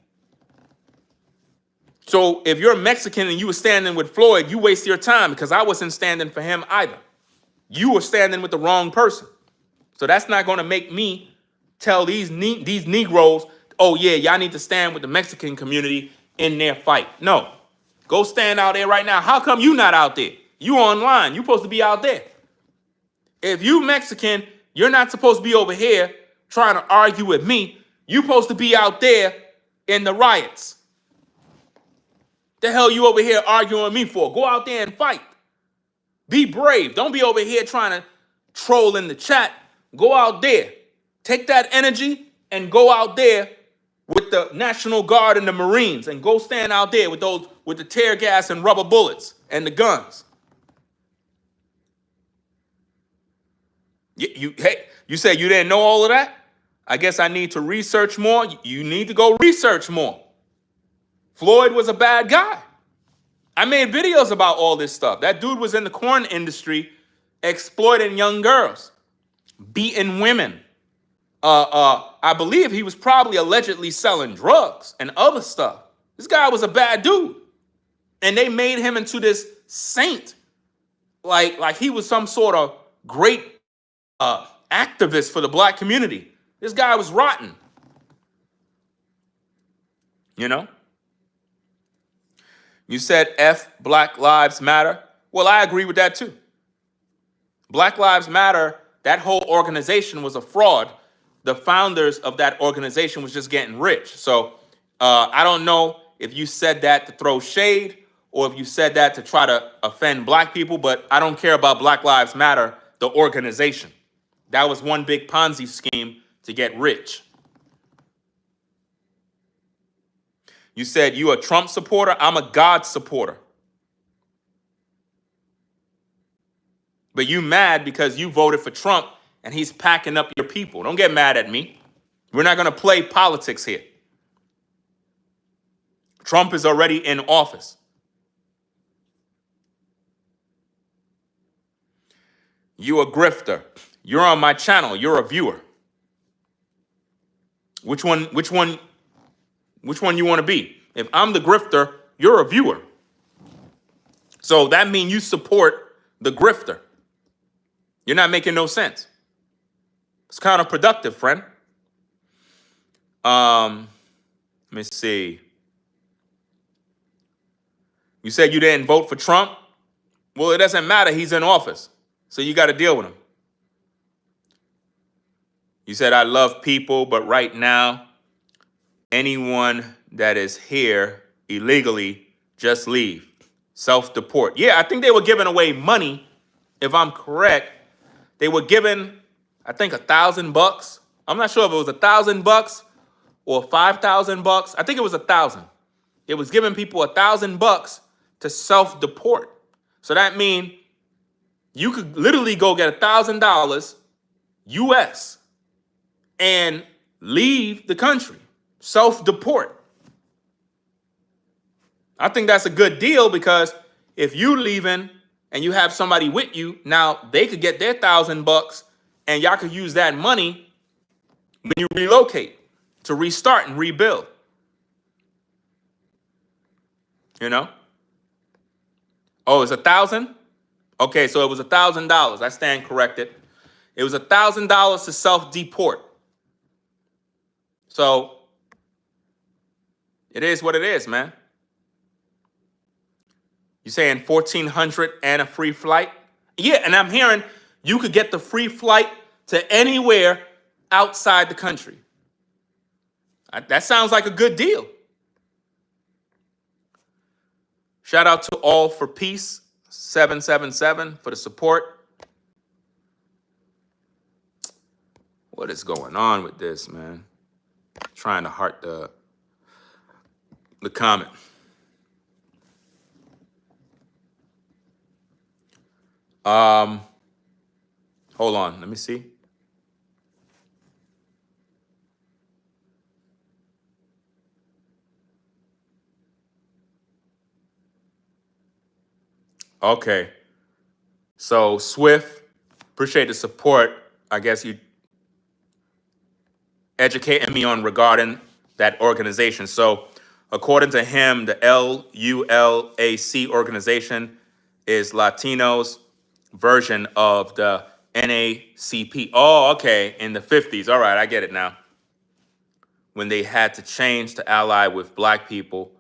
Speaker 1: So if you're Mexican and you were standing with Floyd, you waste your time because I wasn't standing for him either. You were standing with the wrong person. So that's not going to make me tell these Negroes, oh yeah, y'all need to stand with the Mexican community in their fight. No. Go stand out there right now. How come you not out there? You online. You supposed to be out there. If you Mexican, you're not supposed to be over here trying to argue with me. You supposed to be out there in the riots. The hell you over here arguing with me for? Go out there and fight. Be brave. Don't be over here trying to troll in the chat. Go out there. Take that energy and go out there with the National Guard and the Marines and go stand out there with the tear gas and rubber bullets and the guns. You said you didn't know all of that? I guess I need to research more. You need to go research more. Floyd was a bad guy. I made videos about all this stuff. That dude was in the corn industry exploiting young girls, beating women. I believe he was probably allegedly selling drugs and other stuff. This guy was a bad dude. And they made him into this saint. Like he was some sort of great activist for the black community. This guy was rotten. You know? You said F Black Lives Matter. Well, I agree with that too. Black Lives Matter, that whole organization was a fraud. The founders of that organization was just getting rich. So I don't know if you said that to throw shade or if you said that to try to offend black people, but I don't care about Black Lives Matter, the organization. That was one big Ponzi scheme to get rich. You said you a Trump supporter. I'm a God supporter. But you mad because you voted for Trump and he's packing up your people. Don't get mad at me. We're not going to play politics here. Trump is already in office. You a grifter. You're on my channel. You're a viewer. Which one Which one you want to be? If I'm the grifter, you're a viewer. So that means you support the grifter. You're not making no sense. It's counterproductive, friend. Let me see. You said you didn't vote for Trump? Well, it doesn't matter. He's in office. So you got to deal with him. You said, I love people, but right now, anyone that is here illegally, just leave. Self-deport. Yeah, I think they were giving away money. If I'm correct, they were giving, I think, $1,000. I'm not sure if it was $1,000 or $5,000. I think it was 1,000. It was giving people $1,000 to self-deport. So that means you could literally go get $1,000 US and leave the country. Self-deport. I think that's a good deal because if you leaving and you have somebody with you, now they could get their $1,000 and y'all could use that money when you relocate to restart and rebuild. You know? Oh, it's 1,000? Okay, so it was $1,000. I stand corrected. It was $1,000 to self-deport. So it is what it is, man. You saying 1,400 and a free flight? Yeah, and I'm hearing you could get the free flight to anywhere outside the country. That sounds like a good deal. Shout out to All for Peace 777 for the support. What is going on with this, man? Trying to heart the comment. Hold on, let me see. Okay. So Swift, appreciate the support. I guess you educating me on regarding that organization. So according to him, the LULAC organization is Latino's version of the NACP. Oh, okay, in the 50s. All right, I get it now. When they had to change to ally with black people,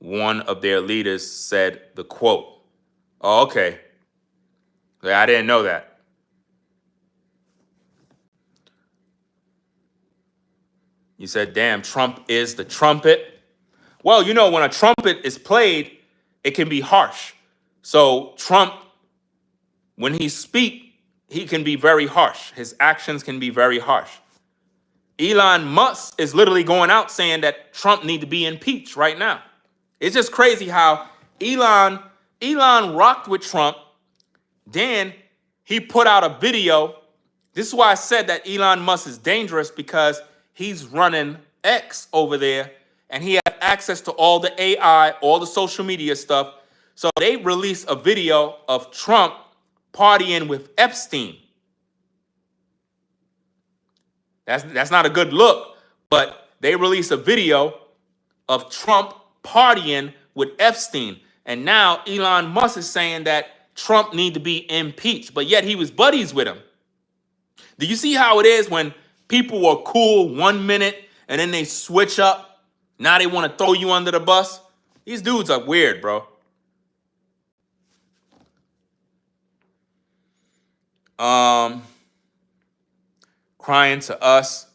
Speaker 1: one of their leaders said the quote. Oh, okay. Yeah, I didn't know that. You said, damn, Trump is the trumpet. Well, you know, when a trumpet is played, it can be harsh. So Trump, when he speaks, he can be very harsh. His actions can be very harsh. Elon Musk is literally going out saying that Trump need to be impeached right now. It's just crazy how Elon rocked with Trump. Then he put out a video. This is why I said that Elon Musk is dangerous, because he's running X over there and he has access to all the AI, all the social media stuff. So they released a video of Trump partying with Epstein. That's not a good look, but they released a video of Trump partying with Epstein. And now Elon Musk is saying that Trump need to be impeached, but yet he was buddies with him. Do you see how it is when people were cool 1 minute and then they switch up? Now they want to throw you under the bus. These dudes are weird, bro. Crying to us.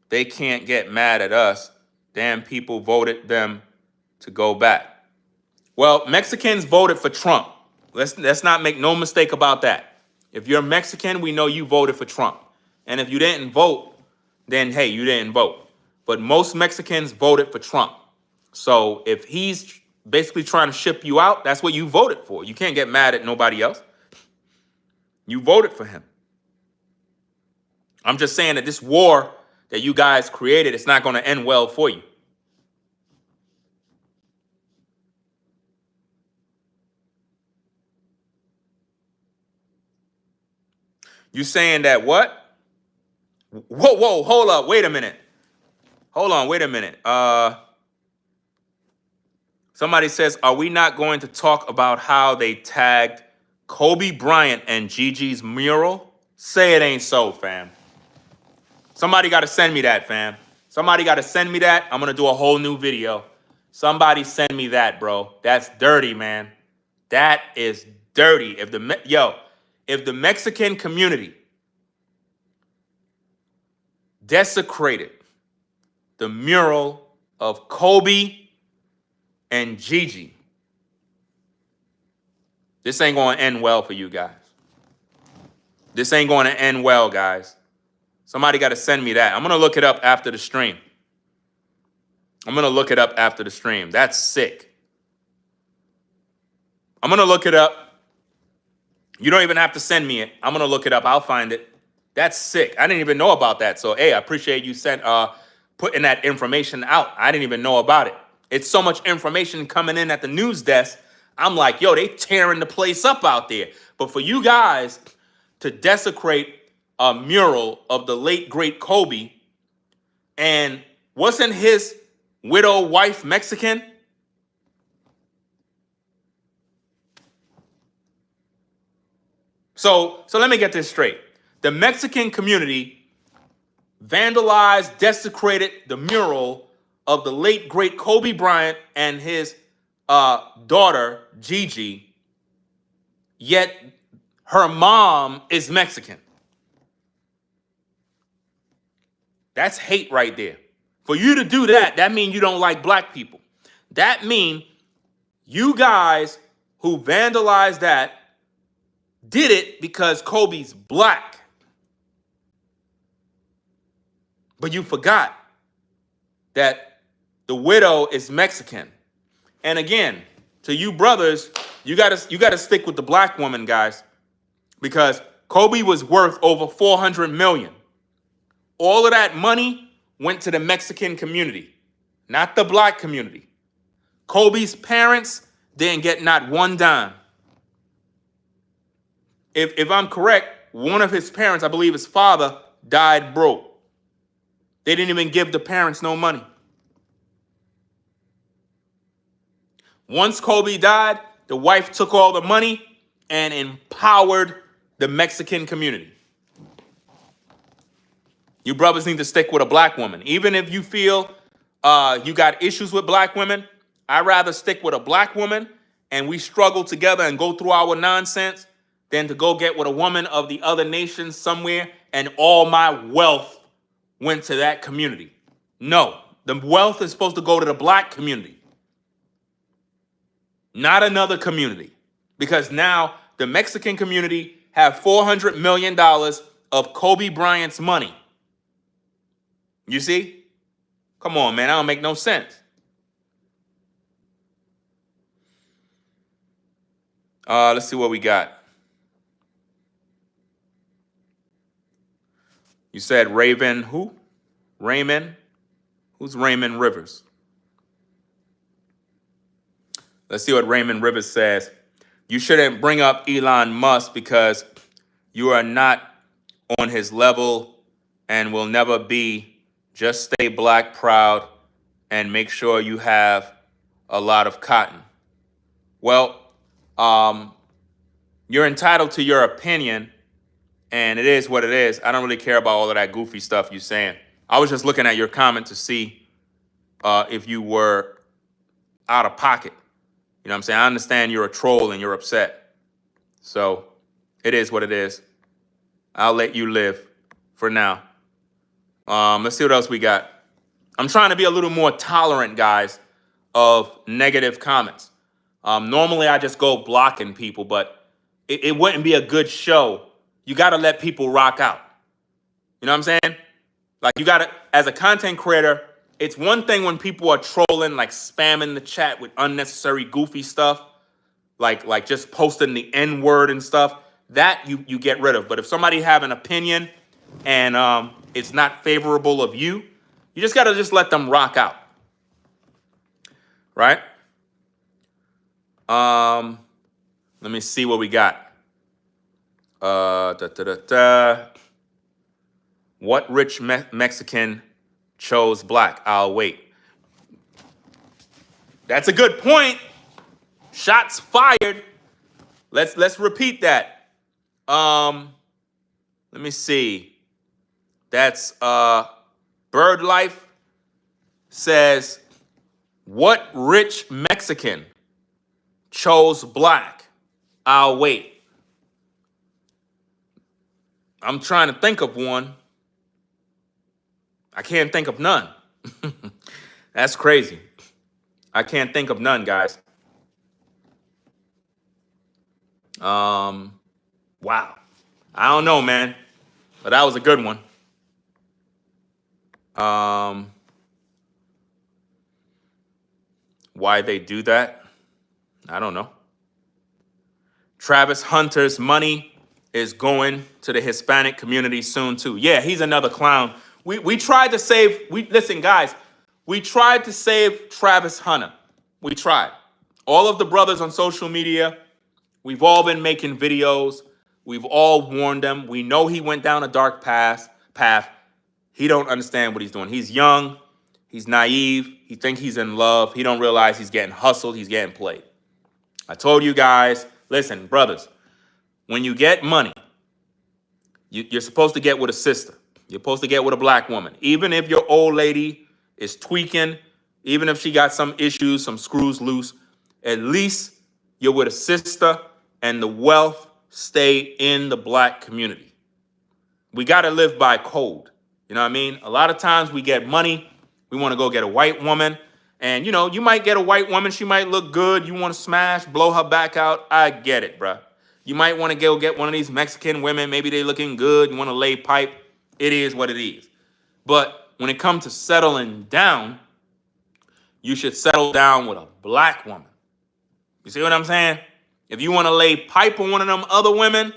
Speaker 1: They can't get mad at us. Damn, people voted them to go back. Well, Mexicans voted for Trump. Let's not make no mistake about that. If you're Mexican, we know you voted for Trump. And if you didn't vote, then hey, you didn't vote. But most Mexicans voted for Trump. So if he's basically trying to ship you out, that's what you voted for. You can't get mad at nobody else. You voted for him. I'm just saying that this war that you guys created, it's not going to end well for you. You saying that what? Whoa, hold up, wait a minute. Hold on, wait a minute. Somebody says, are we not going to talk about how they tagged Kobe Bryant and Gigi's mural? Say it ain't so, fam. Somebody got to send me that, fam. Somebody got to send me that. I'm going to do a whole new video. Somebody send me that, bro. That's dirty, man. That is dirty. If the Mexican community desecrated the mural of Kobe and Gigi, this ain't going to end well for you guys. This ain't going to end well, guys. Somebody got to send me that. I'm going to look it up after the stream. That's sick. I'm going to look it up. You don't even have to send me it. I'm going to look it up. I'll find it. That's sick. I didn't even know about that. So, hey, I appreciate you putting that information out. I didn't even know about it. It's so much information coming in at the news desk. I'm like, yo, they tearing the place up out there. But for you guys to desecrate a mural of the late, great Kobe, and wasn't his widow wife Mexican? So let me get this straight. The Mexican community vandalized, desecrated the mural of the late, great Kobe Bryant and his daughter, Gigi, yet her mom is Mexican. That's hate right there. For you to do that, that means you don't like black people. That means you guys who vandalized that did it because Kobe's black. But you forgot that the widow is Mexican. And again, to you brothers, you gotta stick with the black woman, guys, because Kobe was worth over 400 million. All of that money went to the Mexican community, not the black community. Kobe's parents didn't get not one dime. If I'm correct, one of his parents, I believe his father, died broke. They didn't even give the parents no money. Once Kobe died, the wife took all the money and empowered the Mexican community. You brothers need to stick with a black woman. Even if you feel you got issues with black women, I'd rather stick with a black woman and we struggle together and go through our nonsense than to go get with a woman of the other nation somewhere and all my wealth went to that community. No, the wealth is supposed to go to the black community, not another community. Because now the Mexican community have $400 million of Kobe Bryant's money. You see? Come on, man. That don't make no sense. Let's see what we got. You said Raven who? Raymond? Who's Raymond Rivers? Let's see what Raymond Rivers says. You shouldn't bring up Elon Musk because you are not on his level and will never be. Just stay black proud and make sure you have a lot of cotton. Well, you're entitled to your opinion, and it is what it is. I don't really care about all of that goofy stuff you're saying. I was just looking at your comment to see if you were out of pocket. You know what I'm saying? I understand you're a troll and you're upset. So it is what it is. I'll let you live for now. Let's see what else we got. I'm trying to be a little more tolerant, guys, of negative comments. Normally, I just go blocking people, but it wouldn't be a good show. You got to let people rock out. You know what I'm saying? Like, you got to, as a content creator, it's one thing when people are trolling, like spamming the chat with unnecessary goofy stuff, like just posting the N-word and stuff. That you get rid of. But if somebody have an opinion and it's not favorable of you, you just got to just let them rock out. Right? Let me see what we got. What rich Mexican chose black? I'll wait. That's a good point. Shots fired. Let's repeat that. Let me see. That's Bird Life says, what rich Mexican chose black? I'll wait. I'm trying to think of one. I can't think of none. That's crazy. I can't think of none, guys. Wow. I don't know, man. But that was a good one. Why they do that? I don't know. Travis Hunter's money is going to the Hispanic community soon too. Yeah, he's another clown. We tried to save, listen, guys, we tried to save Travis Hunter. We tried. All of the brothers on social media, we've all been making videos. We've all warned them. We know he went down a dark path. He don't understand what he's doing. He's young. He's naive. He thinks he's in love. He don't realize he's getting hustled. He's getting played. I told you guys, listen, brothers, when you get money, you're supposed to get with a sister. You're supposed to get with a black woman. Even if your old lady is tweaking, even if she got some issues, some screws loose, at least you're with a sister and the wealth stay in the black community. We got to live by code. You know what I mean? A lot of times we get money. We want to go get a white woman. And, you know, you might get a white woman. She might look good. You want to smash, blow her back out. I get it, bruh. You might want to go get one of these Mexican women. Maybe they looking good. You want to lay pipe. It is what it is. But when it comes to settling down, you should settle down with a black woman. You see what I'm saying? If you want to lay pipe on one of them other women,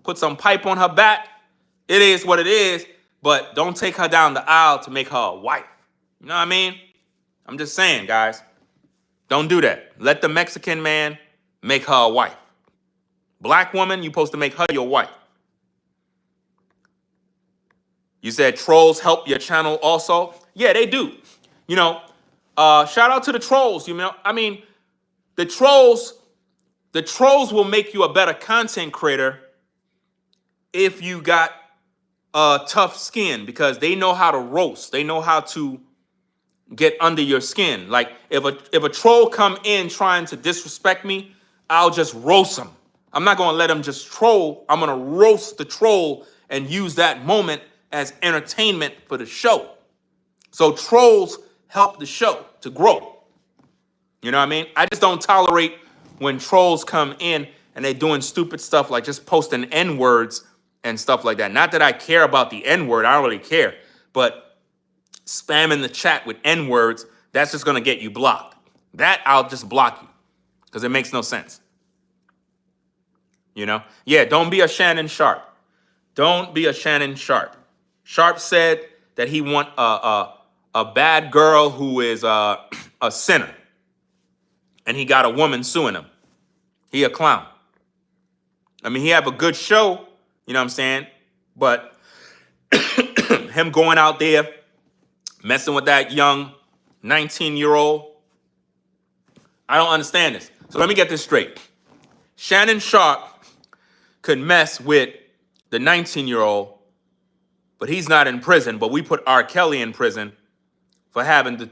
Speaker 1: put some pipe on her back, it is what it is. But don't take her down the aisle to make her a wife. You know what I mean? I'm just saying, guys. Don't do that. Let the Mexican man make her a wife. Black woman, you're supposed to make her your wife. You said trolls help your channel also? Yeah, they do. You know, shout out to the trolls. You know, I mean, the trolls will make you a better content creator if you got tough skin, because they know how to roast. They know how to get under your skin. Like if a troll come in trying to disrespect me, I'll just roast them. I'm not going to let them just troll. I'm going to roast the troll and use that moment as entertainment for the show. So trolls help the show to grow. You know what I mean? I just don't tolerate when trolls come in and they're doing stupid stuff like just posting N-words and stuff like that. Not that I care about the N-word. I don't really care. But spamming the chat with N-words, that's just going to get you blocked. That I'll just block you because it makes no sense. You know? Yeah, don't be a Shannon Sharp. Don't be a Shannon Sharp. Sharp said that he want a bad girl who is a sinner. And he got a woman suing him. He a clown. I mean, he have a good show, you know what I'm saying? But him going out there, messing with that young 19-year-old, I don't understand this. So let me get this straight. Shannon Sharp could mess with the 19-year-old, but he's not in prison. But we put R. Kelly in prison for having the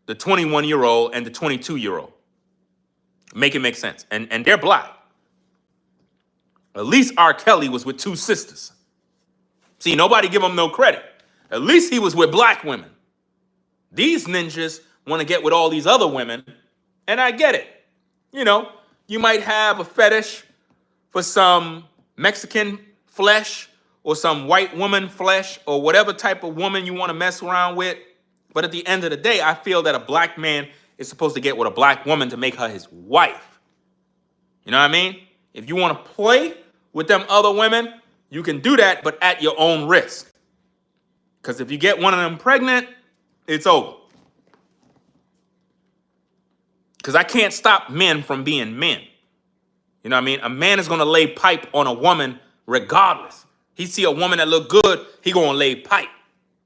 Speaker 1: 21-year-old and the 22-year-old. Make it make sense. And they're black. At least R. Kelly was with two sisters. See, nobody give him no credit. At least he was with black women. These ninjas want to get with all these other women, and I get it. You know, you might have a fetish for some Mexican flesh or some white woman flesh or whatever type of woman you want to mess around with. But at the end of the day, I feel that a black man is supposed to get with a black woman to make her his wife. You know what I mean? If you want to play with them other women, you can do that, but at your own risk. Because if you get one of them pregnant, it's over. Because I can't stop men from being men. You know what I mean? A man is going to lay pipe on a woman regardless. He see a woman that look good, he going to lay pipe.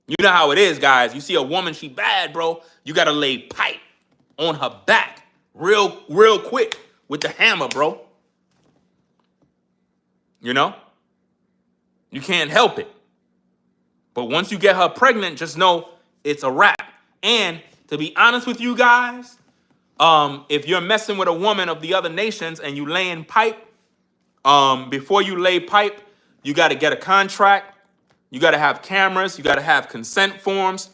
Speaker 1: You know how it is, guys. You see a woman, she bad, bro. You got to lay pipe. on her back real quick with the hammer, bro. You know? You can't help it. But once you get her pregnant, just know it's a wrap. And to be honest with you guys, if you're messing with a woman of the other nations and you laying pipe, before you lay pipe, you got to get a contract. You got to have cameras. You got to have consent forms.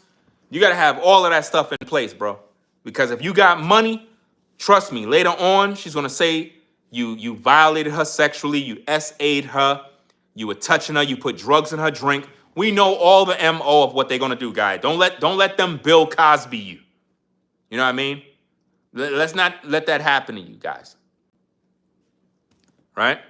Speaker 1: You got to have all of that stuff in place, bro. Because if you got money, trust me, later on, she's going to say you violated her sexually, you SA'd her, you were touching her, you put drugs in her drink. We know all the MO of what they're going to do, guys. Don't let them Bill Cosby you. You know what I mean? Let's not let that happen to you guys. Right?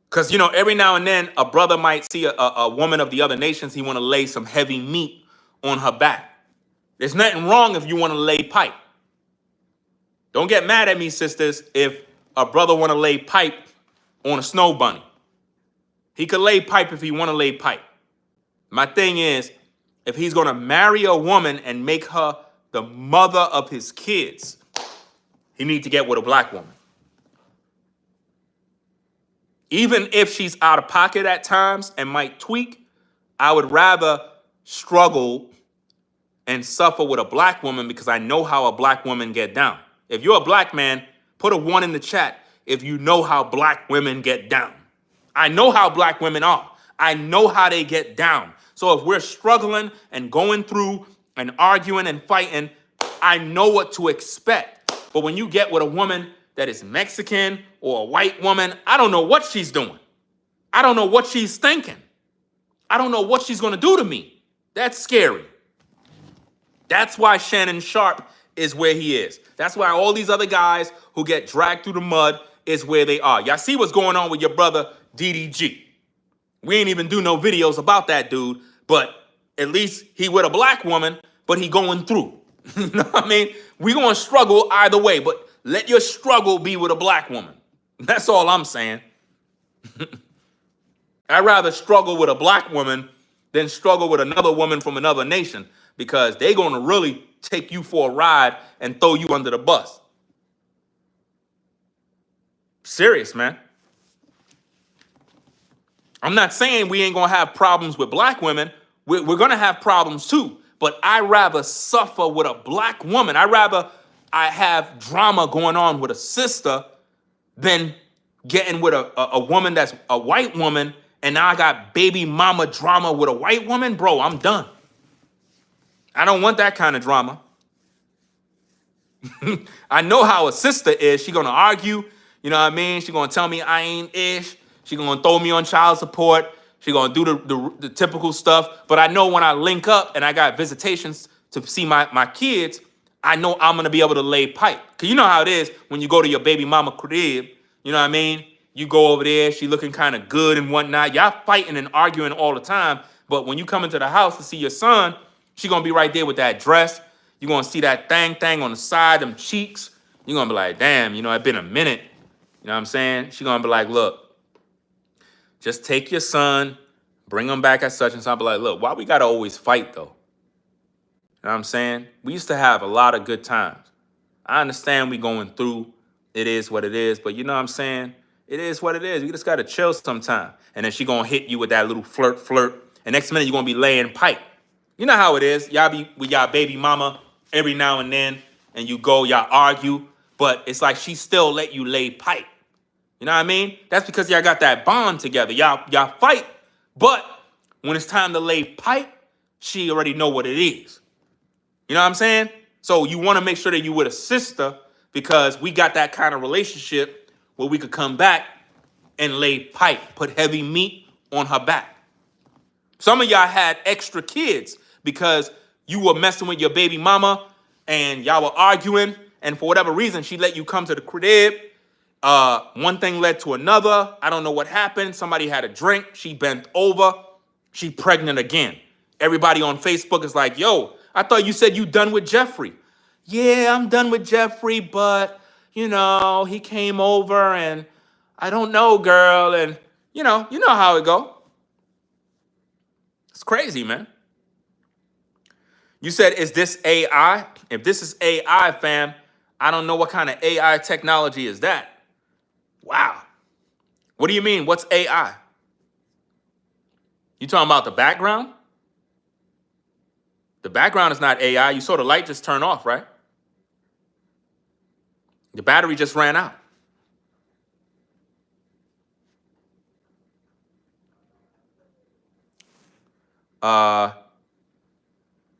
Speaker 1: Because, you know, every now and then, a brother might see a woman of the other nations. He want to lay some heavy meat on her back. There's nothing wrong if you want to lay pipe. Don't get mad at me, sisters, if a brother want to lay pipe on a snow bunny. He could lay pipe if he want to lay pipe. My thing is, if he's going to marry a woman and make her the mother of his kids, he needs to get with a black woman. Even if she's out of pocket at times and might tweak, I would rather struggle and suffer with a black woman because I know how a black woman get down. If you're a black man, put a 1 in the chat if you know how black women get down. I know how black women are. I know how they get down. So if we're struggling and going through and arguing and fighting, I know what to expect. But when you get with a woman that is Mexican or a white woman, I don't know what she's doing. I don't know what she's thinking. I don't know what she's going to do to me. That's scary. That's why Shannon Sharp is where he is. That's why all these other guys who get dragged through the mud is where they are. Y'all see what's going on with your brother DDG. We ain't even do no videos about that dude, but at least he with a black woman, but he going through. You know what I mean? We going to struggle either way, but let your struggle be with a black woman. That's all I'm saying. I'd rather struggle with a black woman than struggle with another woman from another nation, because they're going to really take you for a ride and throw you under the bus. Serious, man. I'm not saying we ain't going to have problems with black women. We're going to have problems too. But I'd rather suffer with a black woman. I'd rather I have drama going on with a sister than getting with a woman that's a white woman, and now I got baby mama drama with a white woman. Bro, I'm done. I don't want that kind of drama. I know how a sister is. She going to argue. You know what I mean? She going to tell me I ain't ish. She going to throw me on child support. She going to do the typical stuff. But I know when I link up and I got visitations to see my kids, I know I'm going to be able to lay pipe. Because you know how it is when you go to your baby mama crib. You know what I mean? You go over there. She looking kind of good and whatnot. Y'all fighting and arguing all the time. But when you come into the house to see your son, she going to be right there with that dress. You're going to see that thing on the side, them cheeks. You're going to be like, damn, you know, it's been a minute. You know what I'm saying? She's going to be like, look, just take your son, bring him back at such and such. I'll be like, look, why we got to always fight, though? You know what I'm saying? We used to have a lot of good times. I understand we going through. It is what it is. But you know what I'm saying? It is what it is. You just got to chill sometime. And then she going to hit you with that little flirt. And next minute, you're going to be laying pipe. You know how it is. Y'all be with y'all baby mama every now and then, and you go, y'all argue, but it's like she still let you lay pipe. You know what I mean? That's because y'all got that bond together. Y'all fight, but when it's time to lay pipe, she already know what it is. You know what I'm saying? So you want to make sure that you with a sister, because we got that kind of relationship where we could come back and lay pipe, put heavy meat on her back. Some of y'all had extra kids because you were messing with your baby mama and y'all were arguing, and for whatever reason, she let you come to the crib. One thing led to another. I don't know what happened. Somebody had a drink. She bent over. She pregnant again. Everybody on Facebook is like, yo, I thought you said you done with Jeffrey. Yeah, I'm done with Jeffrey, but, you know, he came over and I don't know, girl. And, you know how it go. It's crazy, man. You said, is this AI? If this is AI, fam, I don't know what kind of AI technology is that. Wow. What do you mean? What's AI? You talking about the background? The background is not AI. You saw the light just turn off, right? The battery just ran out.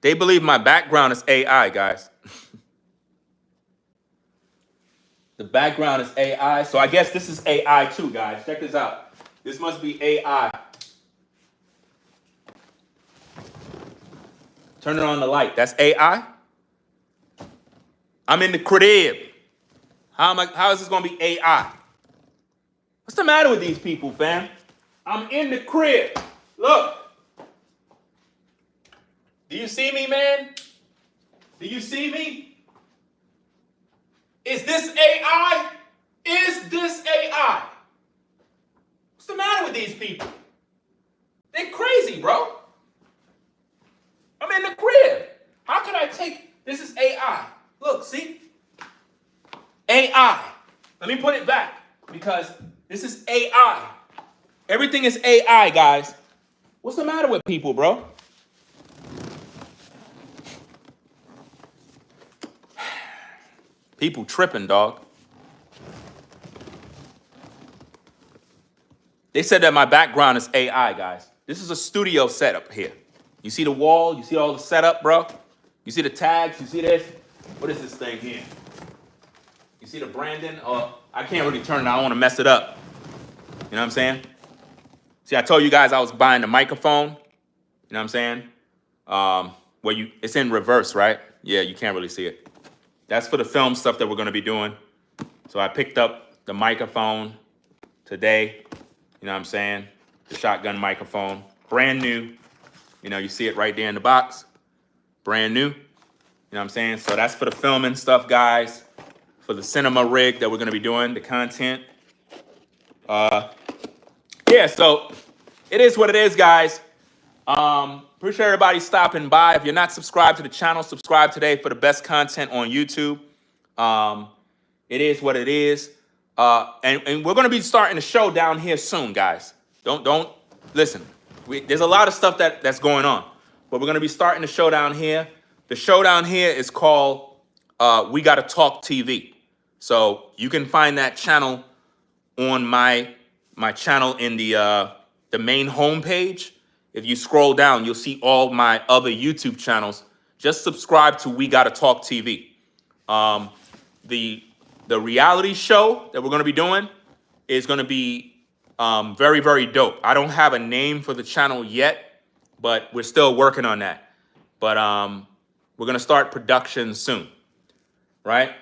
Speaker 1: They believe my background is AI, guys. The background is AI. So I guess this is AI too, guys. Check this out. This must be AI. Turn it on the light. That's AI. I'm in the crib. How is this gonna be AI? What's the matter with these people, fam? I'm in the crib. Look. Do you see me, man? Do you see me? Is this AI? Is this AI? What's the matter with these people? They're crazy, bro. I'm in the crib. How could I take this is AI? Look, see? AI. Let me put it back because this is AI. Everything is AI, guys. What's the matter with people, bro? People tripping, dog. They said that my background is AI, guys. This is a studio setup here. You see the wall? You see all the setup, bro? You see the tags? You see this? What is this thing here? You see the branding? I can't really turn it. I don't want to mess it up. You know what I'm saying? See, I told you guys I was buying the microphone. You know what I'm saying? It's in reverse, right? Yeah, you can't really see it. That's for the film stuff that we're going to be doing. So I picked up the microphone today. You know what I'm saying? The shotgun microphone. Brand new. You know, you see it right there in the box. Brand new. You know what I'm saying? So that's for the filming stuff, guys. For the cinema rig that we're going to be doing, the content. Yeah, so it is what it is, guys. Appreciate everybody stopping by. If you're not subscribed to the channel, subscribe today for the best content on YouTube. It is what it is. And we're going to be starting the show down here soon, guys. Don't listen. There's a lot of stuff that's going on, but we're going to be starting the show down here. The show down here is called We Gotta Talk TV. So you can find that channel on my channel in the main homepage. If you scroll down, you'll see all my other YouTube channels. Just subscribe to We Gotta Talk TV. The reality show that we're going to be doing is going to be very, very dope. I don't have a name for the channel yet, but we're still working on that. But we're going to start production soon, right?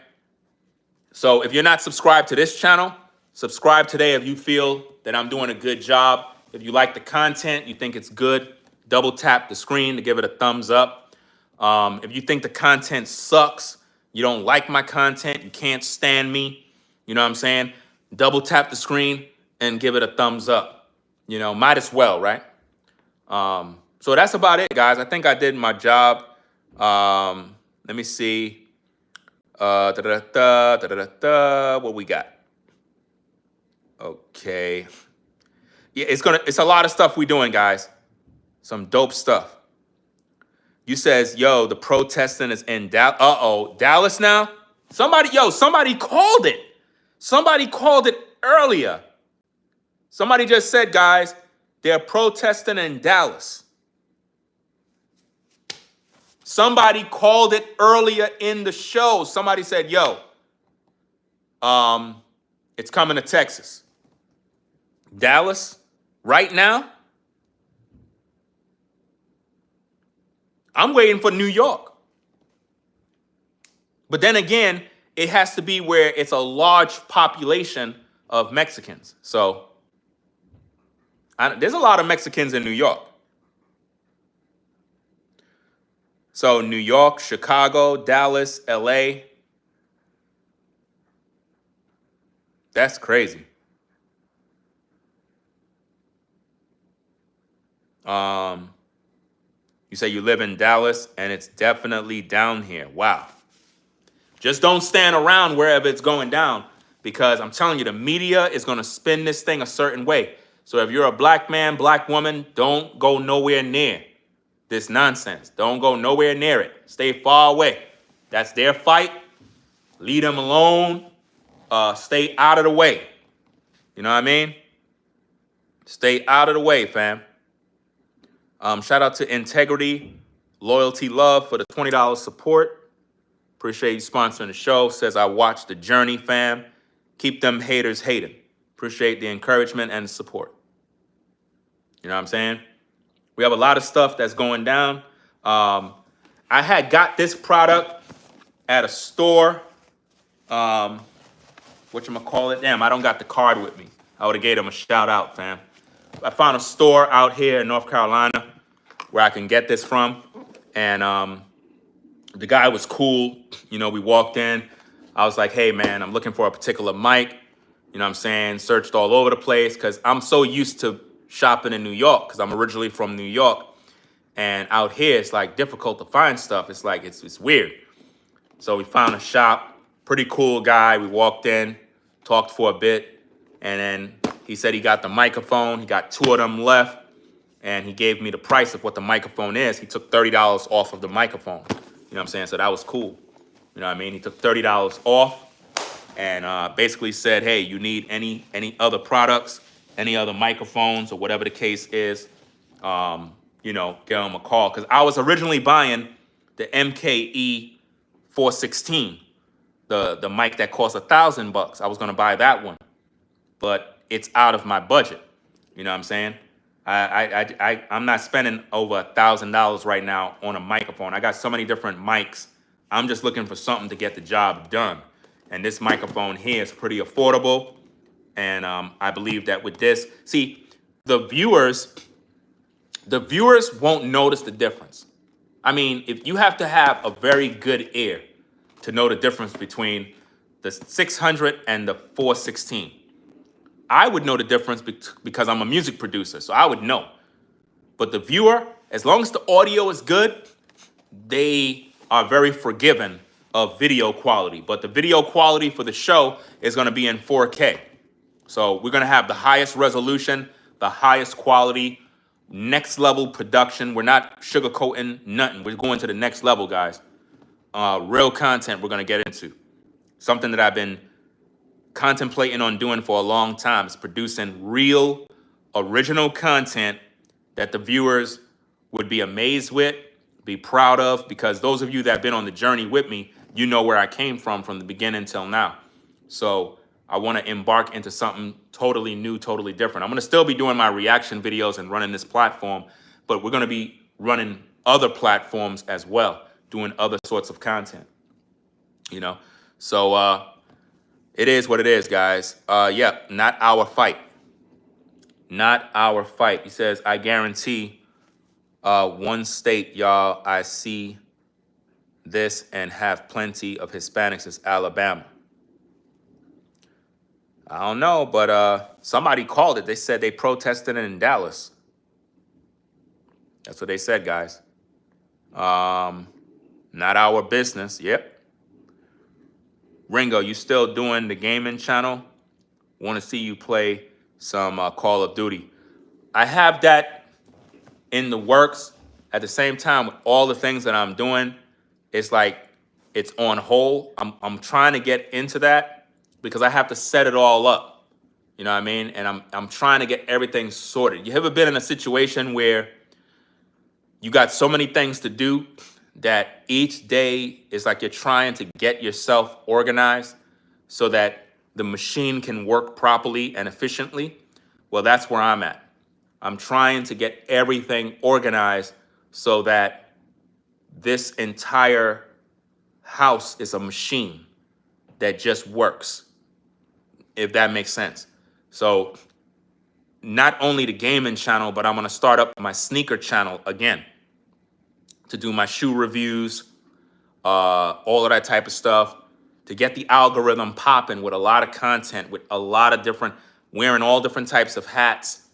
Speaker 1: So if you're not subscribed to this channel, subscribe today if you feel that I'm doing a good job. If you like the content, you think it's good, double tap the screen to give it a thumbs up. If you think the content sucks, you don't like my content, you can't stand me, you know what I'm saying? Double tap the screen and give it a thumbs up. You know, might as well, right? So that's about it, guys. I think I did my job. Let me see. What we got? Okay. Yeah, it's a lot of stuff we doing, guys. Some dope stuff. You says, yo, the protesting is in Dallas. Uh-oh, Dallas now? Somebody called it. Somebody called it earlier. Somebody just said, guys, they're protesting in Dallas. Somebody called it earlier in the show. Somebody said, yo, it's coming to Texas. Dallas, right now? I'm waiting for New York. But then again, it has to be where it's a large population of Mexicans. So there's a lot of Mexicans in New York. So New York, Chicago, Dallas, LA. That's crazy. You say you live in Dallas, and it's definitely down here. Wow. Just don't stand around wherever it's going down, because I'm telling you, the media is going to spin this thing a certain way. So if you're a black man, black woman, don't go nowhere near this nonsense. Don't go nowhere near it. Stay far away. That's their fight. Leave them alone. Stay out of the way. You know what I mean? Stay out of the way, fam. Shout out to Integrity, Loyalty, Love for the $20 support. Appreciate you sponsoring the show. Says, I watched the journey, fam. Keep them haters hating. Appreciate the encouragement and the support. You know what I'm saying? We have a lot of stuff that's going down. I had got this product at a store. Whatchamacallit? Damn, I don't got the card with me. I would have gave them a shout out, fam. I found a store out here in North Carolina where I can get this from. And the guy was cool. You know, we walked in. I was like, hey, man, I'm looking for a particular mic. You know what I'm saying? Searched all over the place because I'm so used to shopping in New York because I'm originally from New York. And out here, it's like difficult to find stuff. It's like, it's weird. So we found a shop, pretty cool guy. We walked in, talked for a bit. And then he said he got the microphone. He got 2 of them left. And he gave me the price of what the microphone is. He took $30 off of the microphone. You know what I'm saying? So that was cool. You know what I mean? He took $30 off and basically said, hey, you need any other products, any other microphones or whatever the case is, you know, give him a call. Because I was originally buying the MKE 416, the mic that costs $1,000. I was going to buy that one, but it's out of my budget. You know what I'm saying? I'm not spending over $1,000 right now on a microphone. I got so many different mics. I'm just looking for something to get the job done. And this microphone here is pretty affordable. And I believe that with this, see, the viewers won't notice the difference. I mean, if you have to have a very good ear to know the difference between the 600 and the 416. I would know the difference because I'm a music producer, so I would know. But the viewer, as long as the audio is good, they are very forgiving of video quality. But the video quality for the show is going to be in 4K. So we're going to have the highest resolution, the highest quality, next level production. We're not sugarcoating nothing. We're going to the next level, guys. Real content we're going to get into. Something that I've been contemplating on doing for a long time is producing real, original content that the viewers would be amazed with, be proud of, because those of you that have been on the journey with me, you know where I came from the beginning till now. So I want to embark into something totally new, totally different. I'm going to still be doing my reaction videos and running this platform, but we're going to be running other platforms as well, doing other sorts of content, you know? So, it is what it is, guys. Yeah, not our fight. Not our fight. He says, I guarantee one state, y'all, I see this and have plenty of Hispanics is Alabama. I don't know, but somebody called it. They said they protested in Dallas. That's what they said, guys. Not our business. Yep. Ringo, you still doing the gaming channel? Want to see you play some Call of Duty. I have that in the works. At the same time, with all the things that I'm doing, it's like it's on hold. I'm trying to get into that because I have to set it all up. You know what I mean? And I'm trying to get everything sorted. You ever been in a situation where you got so many things to do that each day is like you're trying to get yourself organized so that the machine can work properly and efficiently? Well, that's where I'm at. I'm trying to get everything organized so that this entire house is a machine that just works, if that makes sense. So not only the gaming channel, but I'm going to start up my sneaker channel again to do my shoe reviews, all of that type of stuff, to get the algorithm popping with a lot of content, with a lot of different, wearing all different types of hats,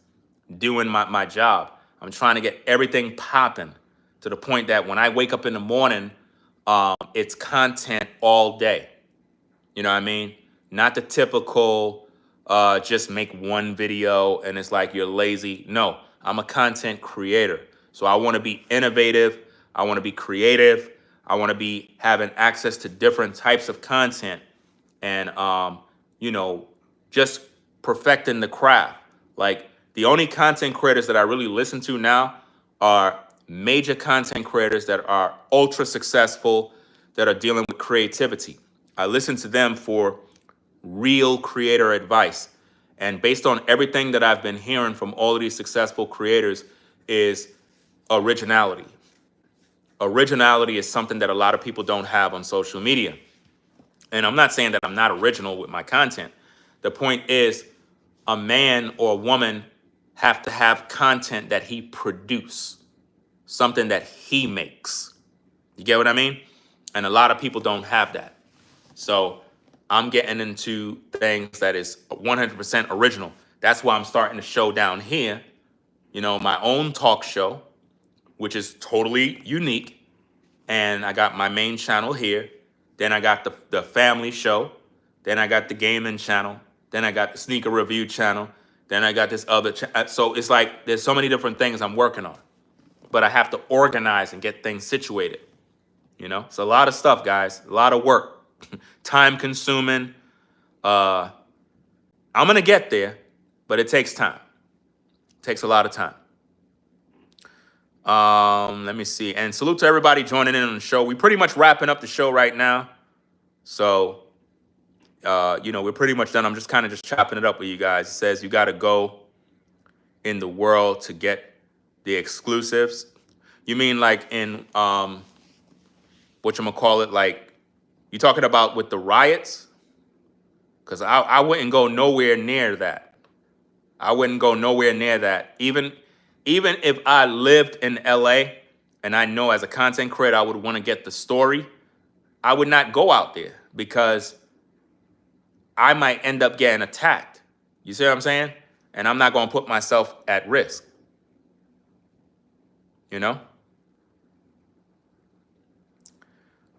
Speaker 1: doing my job. I'm trying to get everything popping to the point that when I wake up in the morning, it's content all day. You know what I mean? Not the typical just make one video and it's like you're lazy. No, I'm a content creator. So I want to be innovative. I want to be creative. I want to be having access to different types of content and, you know, just perfecting the craft. Like the only content creators that I really listen to now are major content creators that are ultra successful, that are dealing with creativity. I listen to them for real creator advice. And based on everything that I've been hearing from all of these successful creators is originality. Originality is something that a lot of people don't have on social media. And I'm not saying that I'm not original with my content. The point is a man or a woman have to have content that he produce, something that he makes. You get what I mean? And a lot of people don't have that. So I'm getting into things that is 100% original. That's why I'm starting to show down here, you know, my own talk show, which is totally unique. And I got my main channel here. Then I got the family show. Then I got the gaming channel. Then I got the sneaker review channel. Then I got this other so it's like there's so many different things I'm working on. But I have to organize and get things situated. You know, it's a lot of stuff, guys. A lot of work. Time consuming. I'm gonna get there, but it takes time. It takes a lot of time. Let me see. And salute to everybody joining in on the show. We're pretty much wrapping up the show right now. So, you know, we're pretty much done. I'm just kind of just chopping it up with you guys. It says you got to go in the world to get the exclusives. You mean like in, whatchamacallit, like you talking about with the riots? Because I wouldn't go nowhere near that. I wouldn't go nowhere near that. Even if I lived in LA and I know as a content creator I would want to get the story, I would not go out there because I might end up getting attacked. You see what I'm saying? And I'm not going to put myself at risk. You know?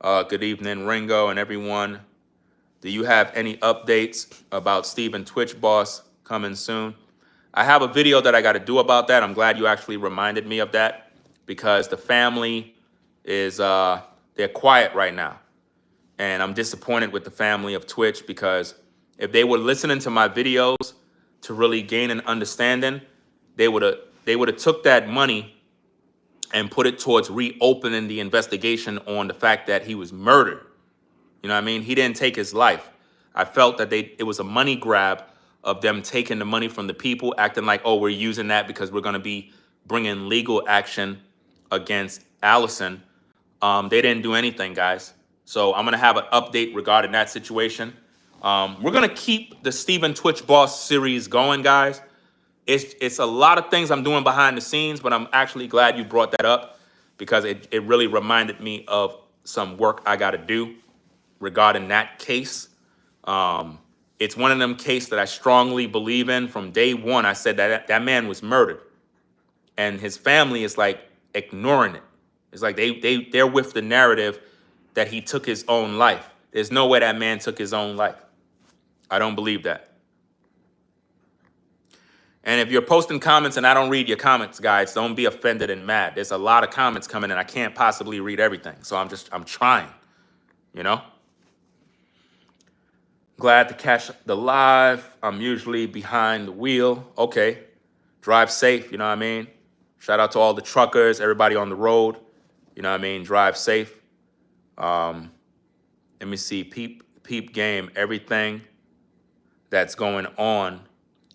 Speaker 1: Good evening, Ringo and everyone. Do you have any updates about Steven Twitch Boss coming soon? I have a video that I got to do about that. I'm glad you actually reminded me of that because the family is, they're quiet right now. And I'm disappointed with the family of Twitch because if they were listening to my videos to really gain an understanding, they would have took that money and put it towards reopening the investigation on the fact that he was murdered. You know what I mean? He didn't take his life. I felt that it was a money grab of them taking the money from the people, acting like, oh, we're using that because we're going to be bringing legal action against Allison. They didn't do anything, guys. So I'm going to have an update regarding that situation. We're going to keep the Steven Twitch Boss series going, guys. It's a lot of things I'm doing behind the scenes, but I'm actually glad you brought that up because it really reminded me of some work I got to do regarding that case. It's one of them cases that I strongly believe in. From day one, I said that man was murdered. And his family is like ignoring it. It's like they're with the narrative that he took his own life. There's no way that man took his own life. I don't believe that. And if you're posting comments and I don't read your comments, guys, don't be offended and mad. There's a lot of comments coming and I can't possibly read everything. So I'm trying, you know? Glad to catch the live. I'm usually behind the wheel. Okay. Drive safe, you know what I mean? Shout out to all the truckers, everybody on the road. You know what I mean? Drive safe. Let me see. Peep game. Everything that's going on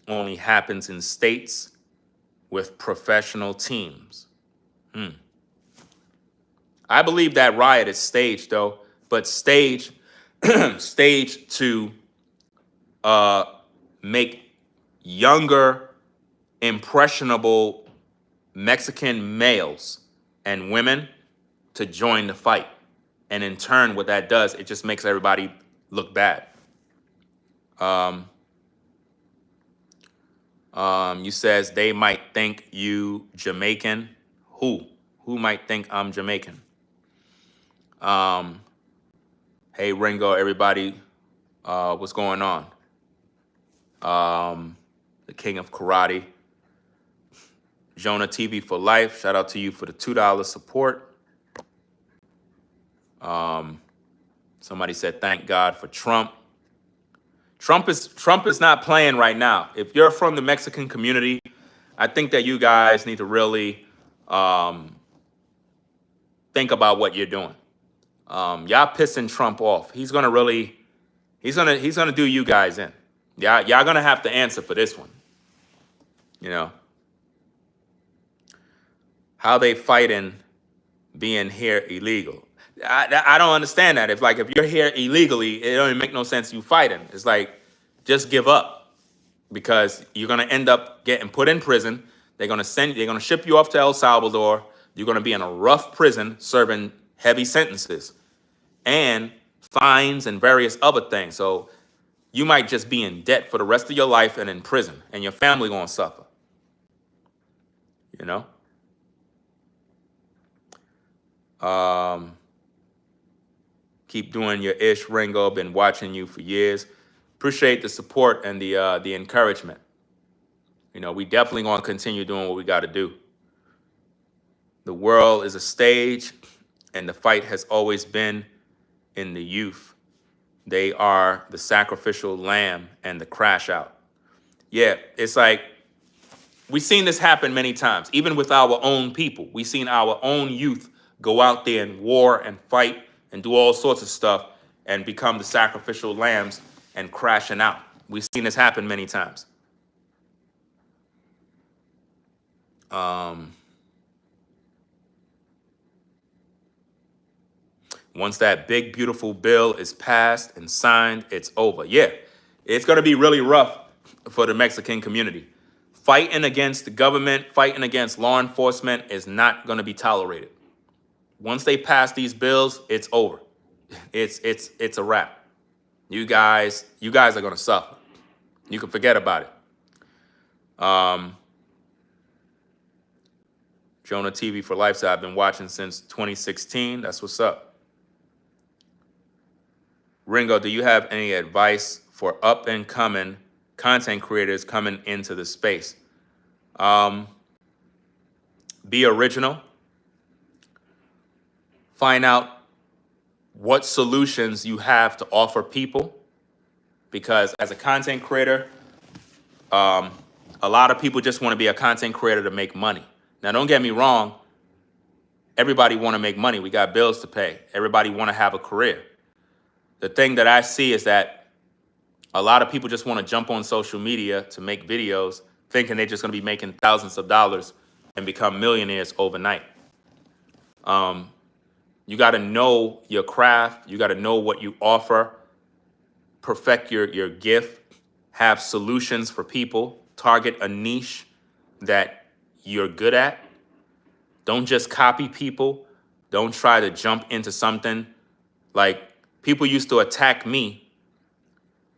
Speaker 1: only happens in states with professional teams. I believe that riot is staged, though, but staged to make younger, impressionable Mexican males and women to join the fight. And in turn, what that does, it just makes everybody look bad. You says they might think you Jamaican. Who Who might think I'm Jamaican? Hey, Ringo, everybody, what's going on? The King of Karate. Jonah TV for life. Shout out to you for the $2 support. Somebody said, thank God for Trump. Trump is not playing right now. If you're from the Mexican community, I think that you guys need to really think about what you're doing. Y'all pissing Trump off. He's gonna do you guys in. Y'all gonna have to answer for this one. You know, how they fighting being here illegal. I don't understand that. If you're here illegally, it don't even make no sense you fighting. It's like, just give up, because you're gonna end up getting put in prison. They're gonna ship you off to El Salvador. You're gonna be in a rough prison serving heavy sentences and fines and various other things. So you might just be in debt for the rest of your life and in prison, and your family gonna suffer. You know? Keep doing your ish, Ringo. Been watching you for years. Appreciate the support and the encouragement. You know, we definitely gonna continue doing what we got to do. The world is a stage, and the fight has always been in the youth. They are the sacrificial lamb and the crash out. Yeah, it's like, we've seen this happen many times, even with our own people. We've seen our own youth go out there and war and fight and do all sorts of stuff and become the sacrificial lambs and crashing out. We've seen this happen many times. Once that big, beautiful bill is passed and signed, it's over. Yeah, it's going to be really rough for the Mexican community. Fighting against the government, fighting against law enforcement is not going to be tolerated. Once they pass these bills, it's over. It's a wrap. You guys are going to suffer. You can forget about it. Jonah TV for life said, I've been watching since 2016. That's what's up. Ringo, do you have any advice for up and coming content creators coming into the space? Be original. Find out what solutions you have to offer people, because as a content creator, a lot of people just want to be a content creator to make money. Now, don't get me wrong. Everybody want to make money. We got bills to pay. Everybody want to have a career. The thing that I see is that a lot of people just want to jump on social media to make videos, thinking they're just going to be making thousands of dollars and become millionaires overnight. You got to know your craft. You got to know what you offer. Perfect your gift. Have solutions for people. Target a niche that you're good at. Don't just copy people. Don't try to jump into something. Like, people used to attack me